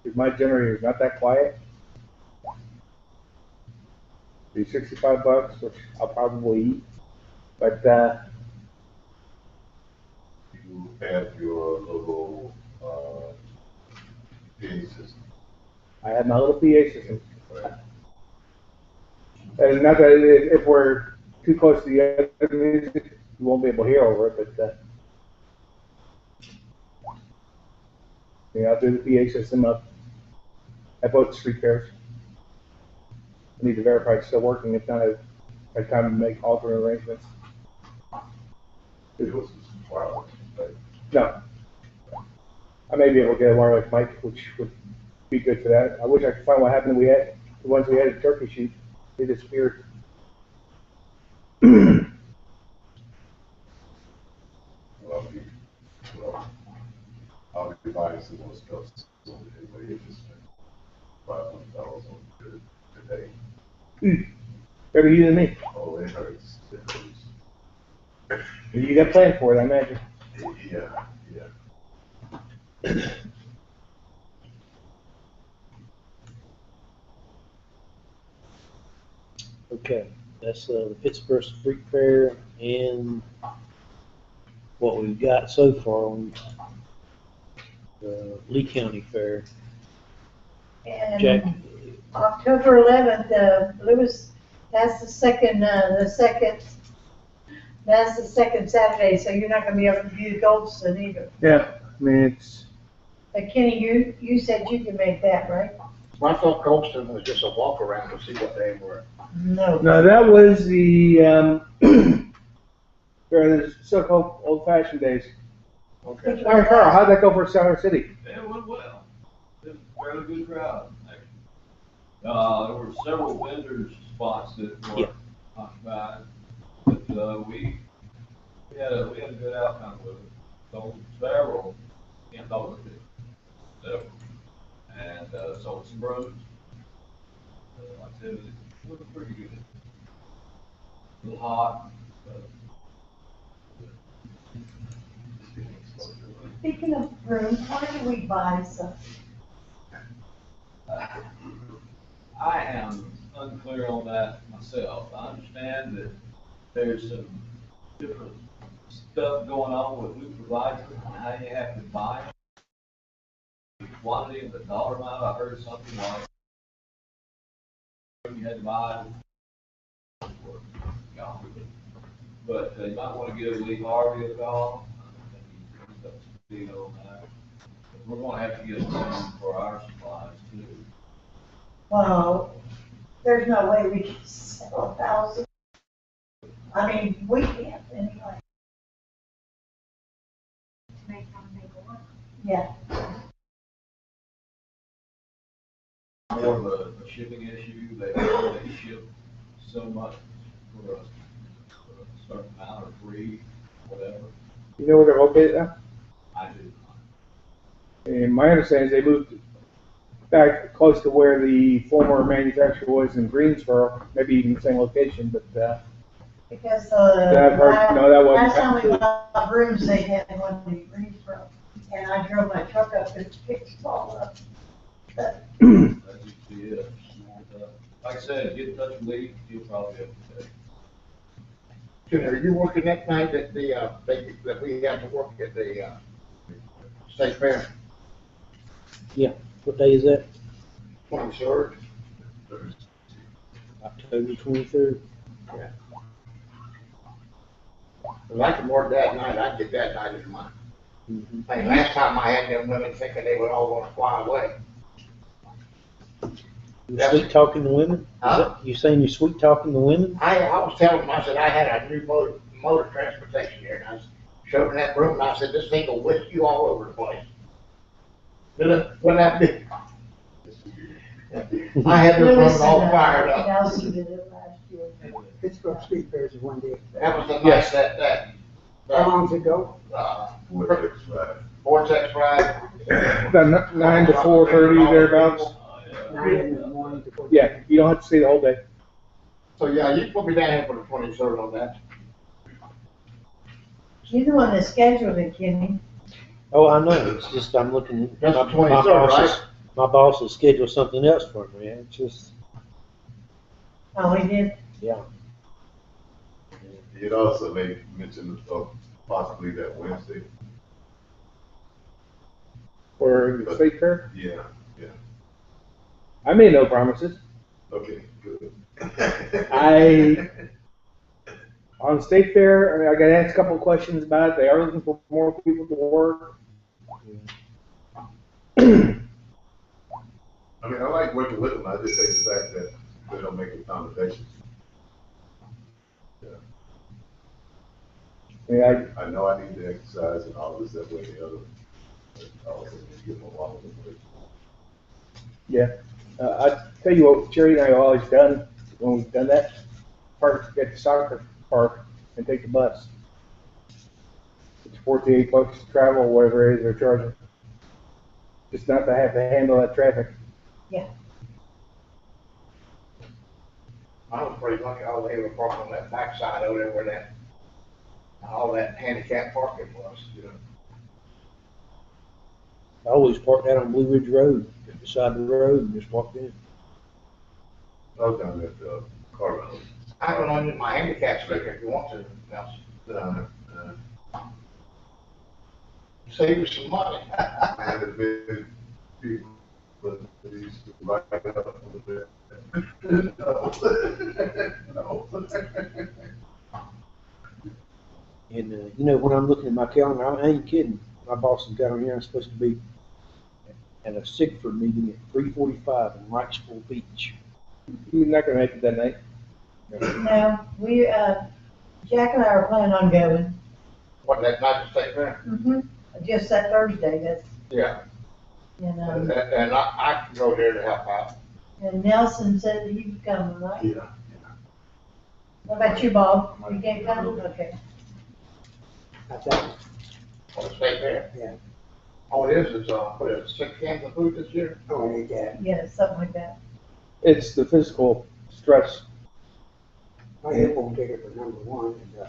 because my generator is not that quiet. Be $65, which I'll probably eat, but, You have your little, PA system. I have my little PA system. And not that if we're too close to the other music, you won't be able to hear over it, but, yeah, I'll do the PA system up at both street fairs. I need to verify it's still working, if not, I time to make alternate arrangements. It was wireless, right? No. I may be able to get a wireless mic, which would be good for that. I wish I could find what happened. The ones we had at Turkey Shoot, they disappeared. Well, I'll be buying some more stuff, so anybody interested, $500 on good today. Better you than me. Oh, it hurts, it hurts. You got planned for it, I imagine. Yeah, yeah. Okay, that's the Pittsburgh Street Fair and what we've got so far on the Lee County Fair. Jack, And October 11th, Lewis, that's the second Saturday, so you're not gonna be able to view Goldston either. Yeah, I mean, it's, But Kenny, you said you could make that, right? I thought Colston was just a walk around to see what they were. No. no, that was the, the so-called old-fashioned days. Okay. Which All right, Carl, was how'd that go for Center City? It went well. It was a fairly good crowd, actually. There were several vendors spots that were Yeah. occupied, but, we had a good outcome with it. Sold several, can't talk about it, several, and, sold some brooms. Like I said, it was pretty good. A little hot, but. Speaking of rooms, why do we buy some? I am unclear on that myself. I understand that there's some different stuff going on with who provides it and how you have to buy it. The quantity and the dollar amount, I heard something like you had to buy it for God. But you might want to give Lee Harvey a call. I think he's got some deal on that. We're gonna have to get some for our supplies too. Well, there's no way we can sell 1,000. I mean, we can't anyway. Make them make one. Yeah. More of a shipping issue, they ship so much for a certain amount or free, whatever. You know where they're located now? I do not. And my understanding is they moved back close to where the former manufacturer was in Greensboro, maybe even the same location, but, Because, I've heard, no, that wasn't last time we true. bought rooms, they had one in Greensboro. And I drove my truck up and picked it all up. That's just it. Like I said, get in touch with Lee, he'll probably be able to tell you. Junior, are you working that night that that we have to work at the, state fair? What day is that? 23rd? October 23rd. Cause I can work that night, I get that night in mind. Like last time I had them women thinking they were all gonna fly away. You sweet talking the women? Is Huh? that, you saying you sweet talking the women? I was telling them, I said, I had a new motor transportation here, and I showed them that room, and I said, this thing will whisk you all over the place. What that be? I had this room all fired up. Nelson did it last year. Pittsburgh Street Fair's one day. That was the night How long's it go? Vortex ride. About 9 to 4:30 thereabouts. 9 in the morning to 4. Yeah, you don't have to stay the whole day. So, yeah, you put me down here for the 23rd on that. You're the one that scheduled it, Kenny. Oh, I know, it's just, I'm looking. That's the my 23rd, boss right? has- My boss has scheduled something else for me, it's just, Oh, he did? yeah. You'd also may mention possibly that Wednesday. For the state fair. Yeah, I made no promises. okay, good. On state fair, I mean, I got asked a couple of questions about it. They are looking for more people to work. I mean, I like working with them, I just hate the fact that they don't make accommodations. Yeah, I know I need to exercise and all this, that way the other, I also need to get more walking. I tell you what, Cherry and I have always done when we've done that, park at the soccer park and take the bus. It's $48 to travel, whatever it is they're charging. Just not to have to handle that traffic. I was pretty lucky, I was able to park on that backside over there where all that handicap parking was, I always parked out on Blue Ridge Road, beside the road, and just walked in. I was down at the car rental. I can only use my handicap sticker if you want to, Nelson. Save you some money. And the big people, but they used to ride up a little bit. No. And, when I'm looking at my calendar, I ain't kidding. My boss has got on here, I'm supposed to be at a Sigford meeting at 3:45 in Wrightsville Beach. You're not gonna make it that night. No, Jack and I are planning on going. What, that night to stay there? Just that Thursday, that's, Yeah. and, And I can go there to help out. and Nelson said that he was coming, right? Yeah. What about you, Bob? You can't come? Okay. That's that. On the state fair? Yeah. All it is, what is it, 6 cans of food this year? Oh, I need that. Yeah, something like that. It's the physical stress. My hip won't take it for number one, and,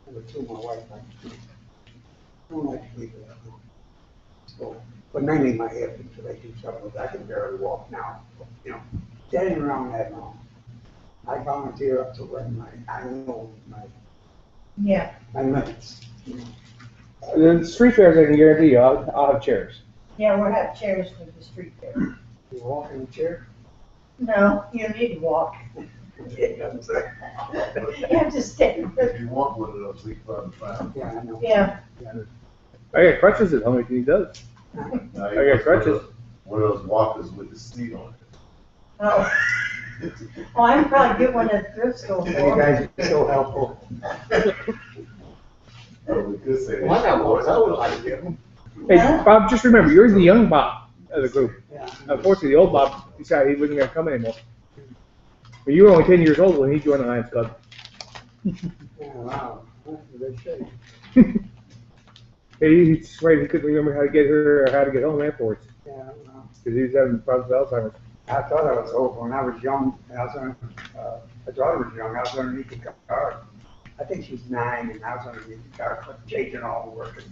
number two, my wife likes to. I don't like to leave it at home. So, but mainly my hip, and so they do something, I can barely walk now, standing around that long. I volunteer up to where I know Yeah, my limits. The street fairs, I can guarantee you, I'll have chairs. yeah, we'll have chairs for the street fair. You walk in the chair? No, you need to walk. It doesn't say. You have to stand. If you want one of those, we can find. Yeah, I know. Yeah, I got crutches at home if he does. Now, I got crutches. One of those walkers with the seat on oh, it. well, I can probably get one at the thrift store You for guys are so helpful. Oh, we could say. Well, I got one of those I can give them. Hey, Bob, just remember, you're the young Bob of the group. Yeah. Unfortunately, the old Bob decided he wasn't gonna come anymore. But you were only 10 years old when he joined the Lions Club. Yeah, wow, that's a good shape. He swear he couldn't remember how to get here or how to get home afterwards, Yeah, wow. because he was having problems with Alzheimer's. I thought I was old when I was young, and I was on, my daughter was young, I was underneath the car. I think she was 9, and I was underneath the car, changing all the work. And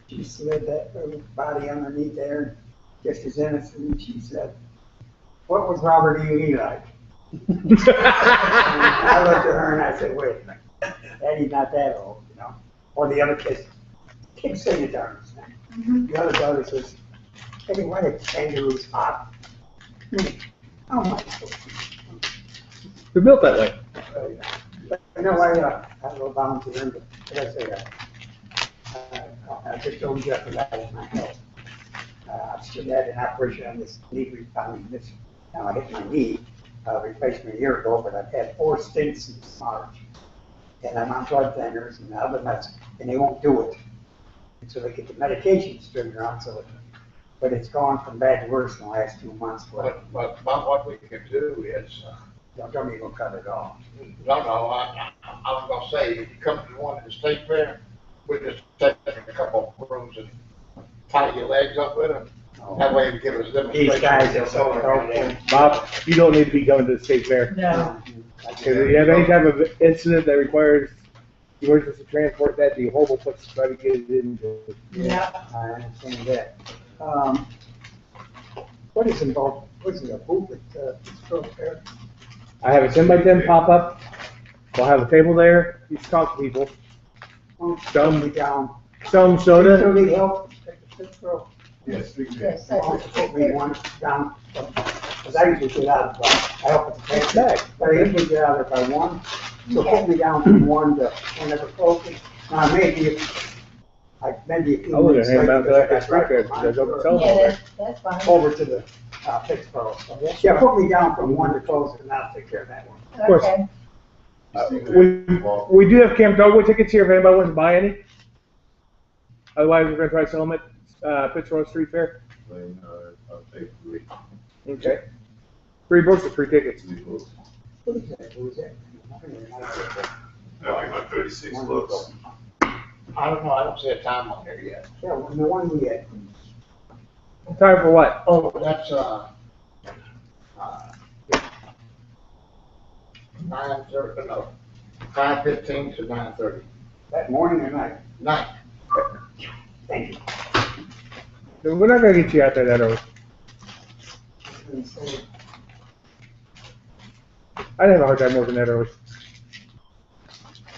she slid that little body underneath there, just as innocent, and she said, "What was Robert E. Lee like?" I looked at her and I said, wait a minute, Eddie's not that old, you know? Or the other kids say it, I understand. The other daughter says, Eddie, why the kangaroo's hot? Oh my God. They're built that way. But, you know, I will volunteer, but like I say, I just told Jeff that I was my health. I still had an operation on this knee rebounding this. Now I hit my knee, replacement a year ago, but I've had 4 stints since March. And I'm on blood thinners and other meds, and they won't do it. And so they get the medications turned around, but it's gone from bad to worse in the last 2 months. But what we can do is, Don't tell me you're gonna cut it off. no, I was gonna say, if you come to the one at the state fair, we just take a couple of rooms and tie your legs up with them. That way you give us a These demonstration. guys are so helpful. Bob, you don't need to be going to the state fair. No, If you have any type of incident that requires emergency transport, that'd be a horrible place to try to get it into. yeah, I understand that. What is involved, wasn't a booth at, Pittsburgh Fair? I have a 10x10 pop up. We'll have a table there. You can talk to people. Dumb me down. Some soda. Still need help at the Pittsburgh. Yes, we yes, Why that's don't you put me one down, because I usually get out of, I help at the That's fair. back. But I usually get out of by 1, so put me down from 1 to whenever closes. Now, maybe a few I would minutes have handed out later, that at street fair, because I don't sell them yeah, there. that's fine. over to the, Pittsburgh. Yeah, put me down from 1 to close, and I'll take care of that one. course. Okay, We do have Camp Dogwood tickets here if anybody wants to buy any. Otherwise, we're gonna try to sell them at Pittsburgh Street Fair. I'll take 3. Okay. 3 books or 3 tickets. 3 books. What is that? What is that? Like my 36 books. I don't know, I don't see a time on there yet. Yeah, well, the one we had. Time for what? Oh, that's, 9:30, no, 5:15 to 9:30. That morning or night? Night. Thank you. We're not gonna get you out there that early. I'd have a hard time working that early.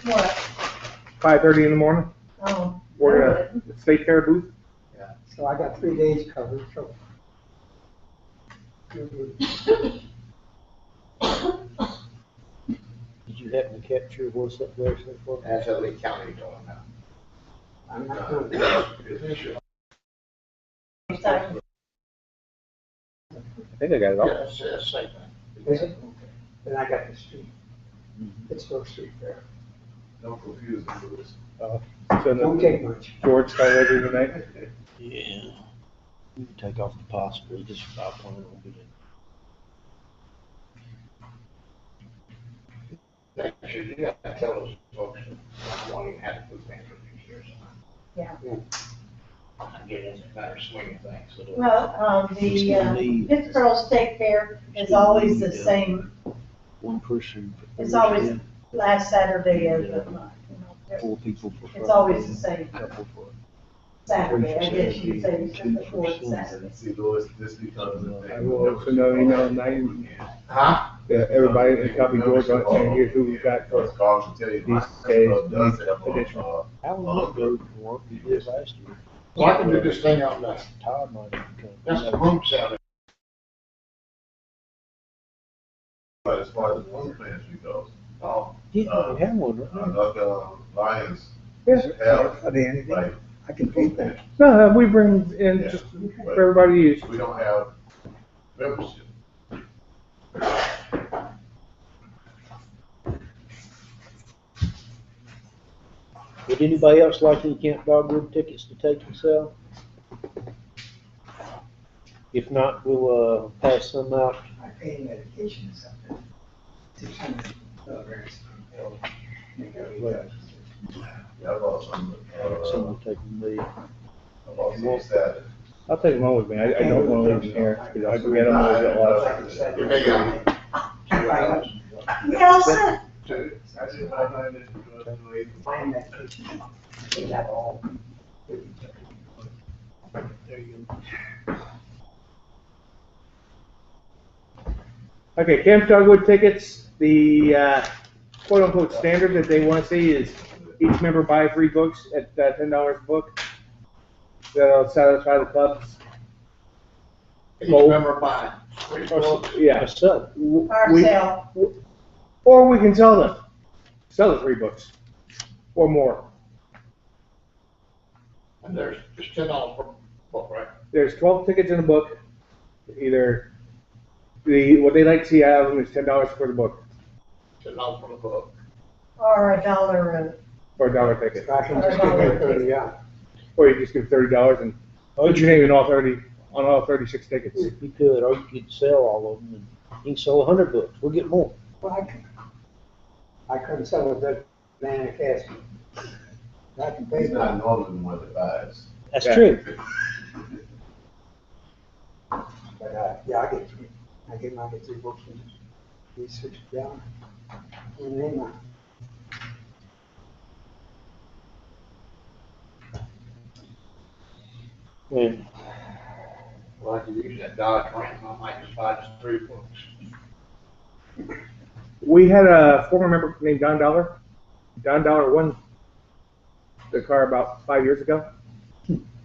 what? 5:30 in the morning, Oh. or the state fair booth. So I got 3 days covered, so. Did you happen to capture what's up there so far? That's at Lee County doing now. I'm not doing that. Sorry. I think I got it all. Yeah, it's same thing. Is it? Then I got the street. Pittsburgh Street Fair. Don't confuse them, Louis. So Don't take much. George started later tonight. Yeah. You can take off the possible, just I plan on being. Next year, you gotta tell those folks that I won't even have food pantry this year, so. Yeah. I get in a better swing of things. Well, the Pittsburgh State Fair is always the same, One person. for it's always Thursday, last Saturday of the month. You know. 4 people for It's always Friday, the same. Couple for. Saturday, I guess you'd say, before Saturday. See, Louis, this becomes a thing. I will also know email tonight. Huh? Everybody, and copy George on it, saying here's who we got for Because Carl can tell you, my these days. club does have Additional. How long ago from work you did last year? Well, I can do this thing on the, Todd might have come. that's the room sale. but as far as the food pantry goes, Oh, Yeah, we have one, right? Lions Yeah. have, Are they anything? like, I can beat that. No, we bring in Yeah. just for everybody to use. we don't have membership. Would anybody else like any Camp Dogwood tickets to take and sell? If not, we'll, pass some out. I pay medication or something. $600. Yeah, I bought some, Some will take from me. I bought some Saturday. I'll take them home with me. I don't want to leave them here, because I forget them always at last. you may got Yes, two. I didn't buy mine, Find medication. They got all. There you go. Okay, Camp Dogwood tickets, the quote unquote standard that they want to see is each member buy 3 books at $10 a book. That'll satisfy the club's Each goal. member buy 3 books. Yeah. So, Our We- sale. Or we can sell them. Sell the 3 books. Or more. And there's just $10 per book, right? There's 12 tickets in a book. Either what they like to see out of them is $10 for the book. $10 for the book. Or $1 Or a dollar ticket. I can just give her 30, yeah. Or you just give $30 and put your name in all 30 on all 36 tickets. if you could, or you could sell all of them, and you can sell 100 books, we'll get more. Well, I couldn't sell a big man a casket. I can pay He's for not it. normally the one that buys. That's Yeah. true. But, yeah, I get 3. I get 3 books and these 6 down. And then, And Well, I could use that Dodge Ram, I might just buy just 3 books. We had a former member named Don Dollar. Don Dollar won the car about 5 years ago.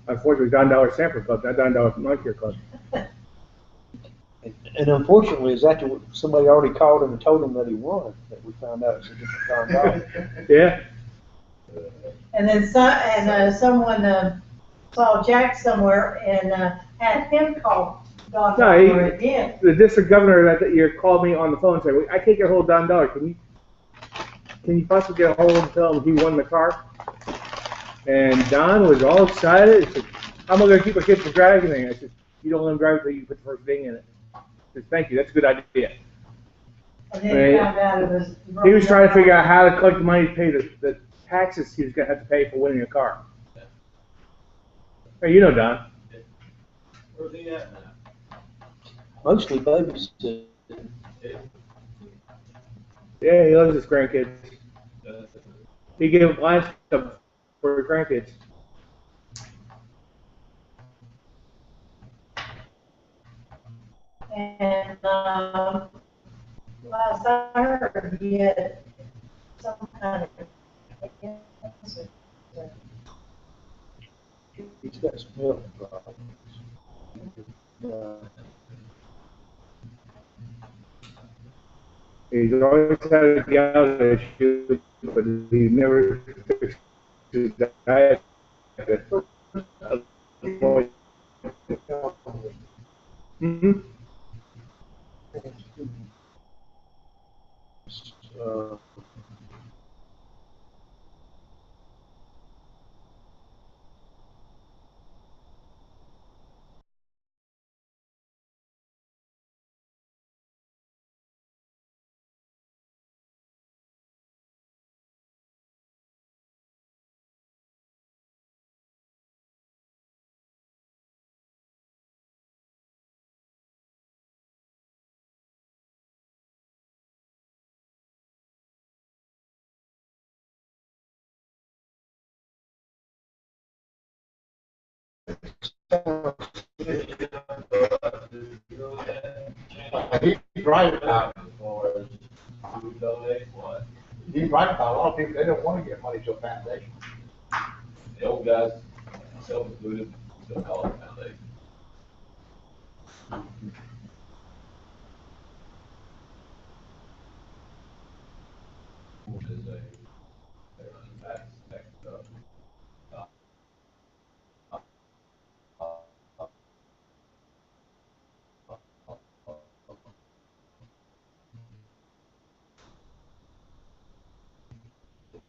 Unfortunately, Don Dollar Sanford Club, not Don Dollar Moncure Club. and unfortunately, is after somebody already called him and told him that he won, that we found out it's a different $9. Yeah. And then someone saw Jack somewhere and had him call Don No, he- Dollar again. The district governor that year called me on the phone and said, I can't get a hold of Don Dollar. Can you possibly get a hold of him and tell him he won the car? And Don was all excited. He said, how am I going to keep my kids from driving? I said, you don't let them drive until you put the first thing in it. I said, thank you, that's a good idea. And then he found out it was. He was trying to figure out how to collect the money to pay the taxes he was going to have to pay for winning a car. Hey, you know Don. Where's he at now? Mostly babysitting. Yeah, he loves his grandkids. He gave Lions Club for his grandkids. And, last I heard, he had some kind of cancer. He's got some health problems. He's always had a gout issue, but he never fixed his diet. Mm-hmm. Uh, He's right about, As far as who donates what, he's right about a lot of people, they don't want to give money to a foundation. the old guys, myself included, still call it foundation. Is a tax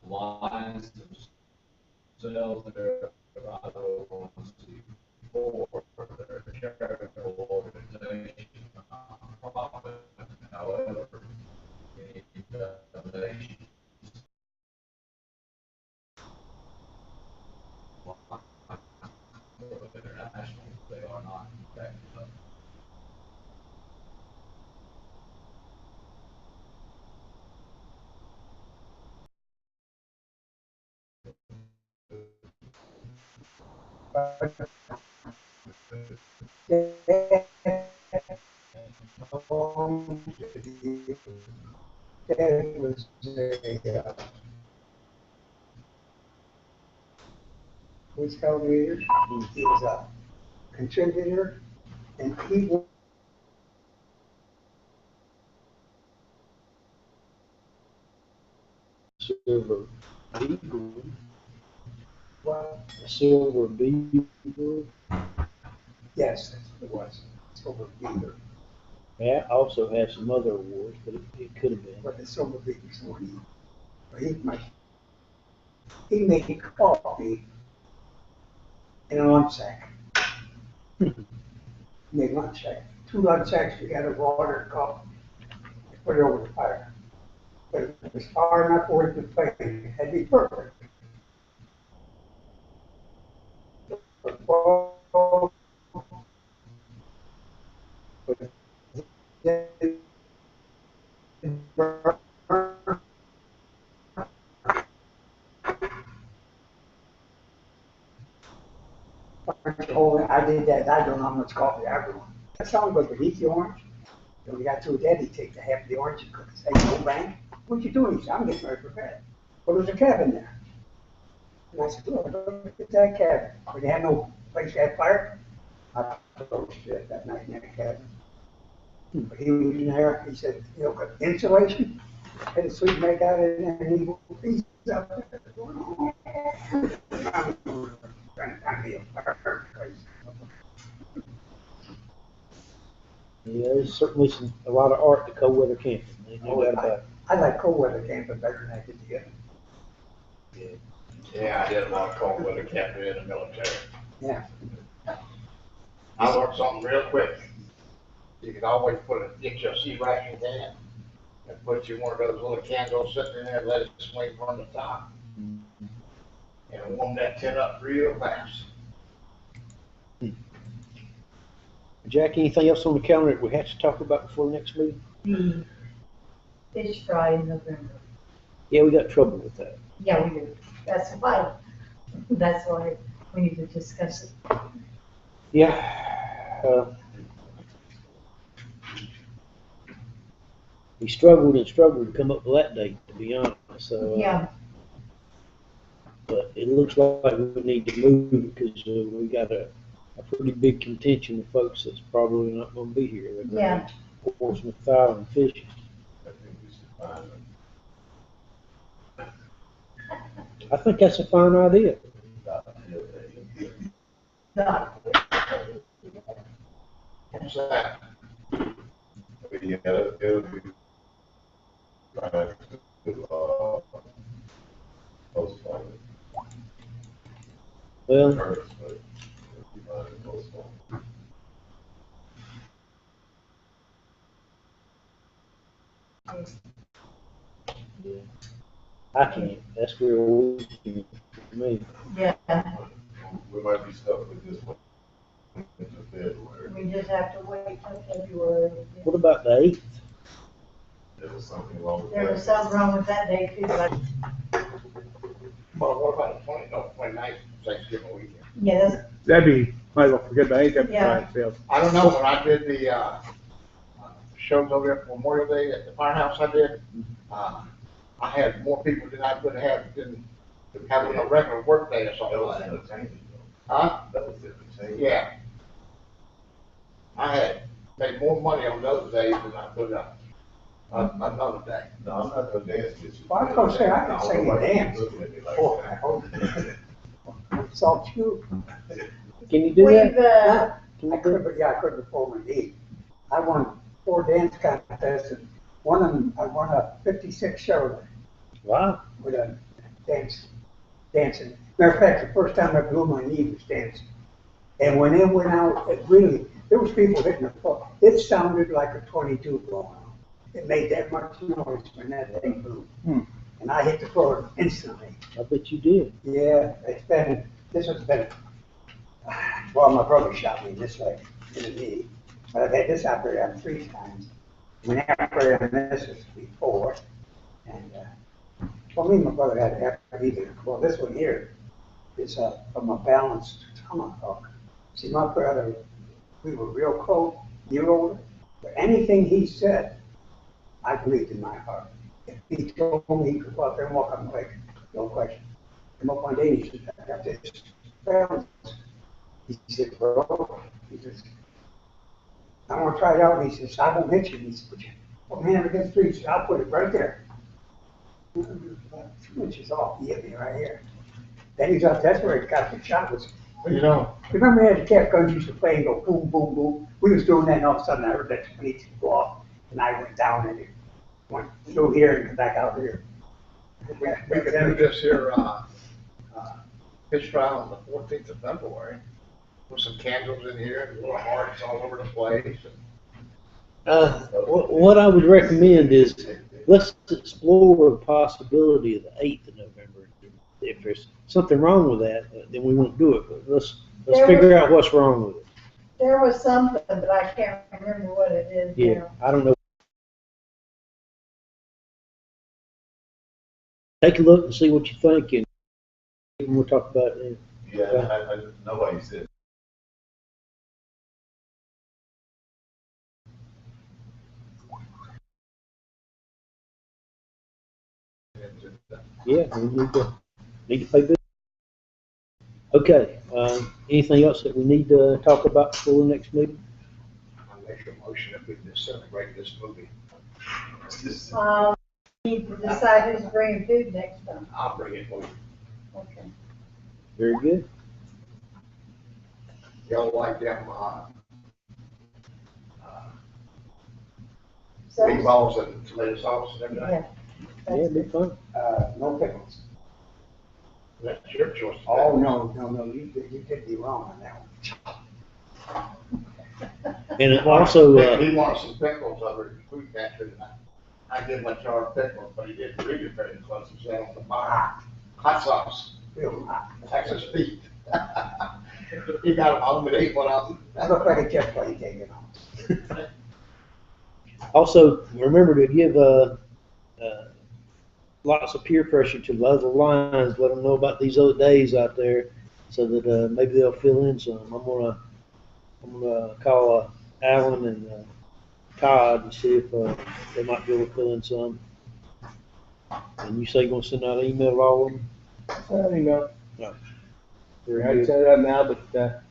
lines themselves, their 501c4, their charitable organization, profit, however, any donation. International, they are not tax deductible. Dad was a Boy Scout leader. He was a contributor, and he was Silver Beagle. well, Silver Beagle. yes, it was Silver Beaver. That also has some other awards, but it could have been. But the Silver Beaver's one. He made coffee in a lunch sack. Made lunch sack. 2 lunch sacks together, water and coffee. Put it over the fire. But it was far enough away from the flame. It had to be perfect. I did that. I don't know how much coffee I brew. That sounds good, but eat the orange. When we got through with that, he'd take the half of the orange and cook it. Say, no, Frank, what you doing? He said, I'm getting ready for bed. Well, there's a cabin there. And I said, look at that cabin. But they had no place to have fire. I thought shit that night in that cabin. But he was in there, he said, you know, got insulation, had a sweet make out in there, and he's up there going, oh. Trying to find me a fire place. Yeah, there's certainly a lot of art to cold weather camping. Ain't no doubt about it. I like cold weather camping better than I did the other. Yeah, I did a lot of cold weather camping in the military. Yeah. I learned something real quick. You can always get your sea ration can and put you one of those little candles sitting in there, let it swing from the top. And warm that tent up real fast. Jack, anything else on the calendar that we have to talk about before the next meeting? The fish fry in November. Yeah, we got trouble with that. Yeah, we do. That's why we need to discuss it. Yeah. We struggled and struggled to come up with that date, to be honest. So, Yeah, but it looks like we need to move because we got a pretty big contingent of folks that's probably not going to be here. They're gonna yeah. be Portsmouth Island fishing. I think we should find them. I think that's a fine idea. What's that? Yeah, it'll be fine to, postpone it Well, first, but it'll be fine to postpone it. I can't. That's real weak for me. Yeah, We might be stuck with this one into February. we just have to wait till February. What about the 8th? There was something wrong with that. There was something wrong with that day too, but Well, what about the 29th, Thanksgiving weekend? yes, That'd be, might as well forget that, that'd be Yeah. fine, so. I don't know, when I did the, shows over there for Memorial Day at the firehouse I did, I had more people than I would have than having a regular work day or something That was like that. entertaining Huh? though. That was entertaining. Yeah. I had made more money on those days than I could another day. No, I'm not gonna dance with you. Well, I was gonna say, I can don't say know you why dance. looking at me like Oh, that. I hope. It's all true. Can you do we've, that? I could, but yeah, I could before my age. I won 4 dance contests, and one of them, I won a 56 show Wow. with a dancing. Matter of fact, the first time I blew my knee was dancing. And when it went out, it really, there was people hitting the floor. It sounded like a 22 blowing out. It made that much noise when that thing blew. And I hit the floor instantly. I bet you did. Yeah, this has been, well, my brother shot me this leg in the knee. But I've had this operated on 3 times. When I operated on this was before. And, well, me and my brother had to have either. Well, this one here is from a balanced tomahawk. See, my brother, we were real close, year older, But anything he said, I believed in my heart. If he told me he could go out there and walk on the lake, no question. Come up one day and he said, I got this. He said, bro, he says, I want to try it out. And he says, I won't hit you. And he said, put your hand against the tree. He said, I'll put it right there. 2 inches off. He hit me right here. Then he's up, that's where he got the shot was. You know, Remember we had the cat guns used to play and go boom, boom, boom? We was doing that and all of a sudden I heard that 22 go off and I went down and it went through here and come back out here. We could do this here, fish trial on the 14th of February, with some candles in here, little hearts all over the place. What I would recommend is, let's explore the possibility of the 8th of November. If there's something wrong with that, then we won't do it, but let's figure out what's wrong with it. There was something, but I can't remember what it is Yeah, now. I don't know. Take a look and see what you think, and we'll talk about it. Yeah, nobody said. Yeah, we need to pay bills. Okay, anything else that we need to talk about before the next meeting? I'll make a motion that we celebrate this movie. Need to decide who's bringing food next time. I'll bring it for you. Okay. Very good. Y'all like them, So, meatballs and tomato sauce and everything? yeah. Yeah, it'd be fun. No pickles. That's your choice. Oh, no, you did me wrong on that one. And also, He wants some pickles over at the food pantry tonight. I gave him a jar of pickles, but he didn't read it very close. He said on the bottom, hot sauce, Real hot. Texas beef. He got them home and ate one of them. That looked like a jet plane taking off. also remember to give lots of peer pressure to the other lines. Let them know about these other days out there, so that maybe they'll fill in some. I'm gonna call Alan and Todd and see if they might be able to fill in some. And you say you're gonna send out an email to all of them? I don't know. No. I can set it up now, but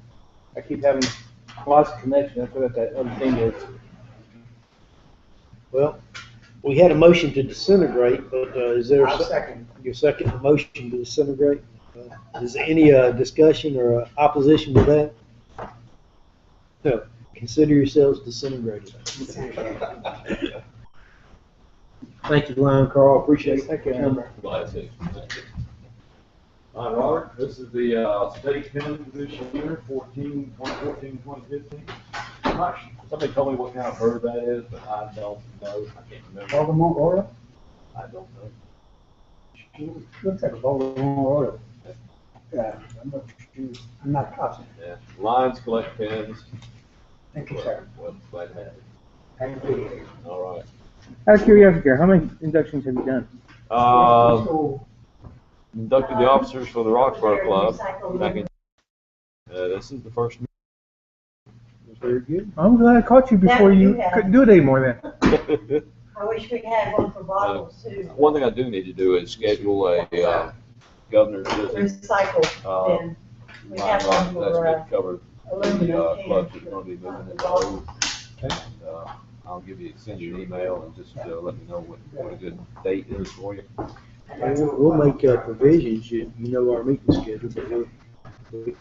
I keep having lots of connection. That's what that other thing is. Well, we had a motion to disintegrate, but is there I'll second. your second motion to disintegrate? Is there any discussion or opposition to that? No. Consider yourselves disintegrated. Thank you, Lion Carl. Appreciate it. Thank you. Glad to. All right, Robert, this is the state pen position here, 2014, 2015. Somebody told me what kind of bird that is, but I don't know. I can't remember. Baltimore Oriole? I don't know. Looks like a Baltimore Oriole. Yeah, I'm not positive. Yeah, Lions collect pens. Thank you, sir. Well, glad to have it. Thank you. All right. Out of curiosity, how many inductions have you done? Inducted the officers for the Roxborough Club back in. This is the first. Very good. I'm glad I caught you before you couldn't do it anymore then. I wish we had one for bottles too. One thing I do need to do is schedule a governor's visit. Recycle bin. We have one That's for been covered. aluminum The clubs cans. are going to be moving in the road. And I'll send you an email and just let me know what a good date is for you. We'll make provisions. You know our meeting schedule, but we'll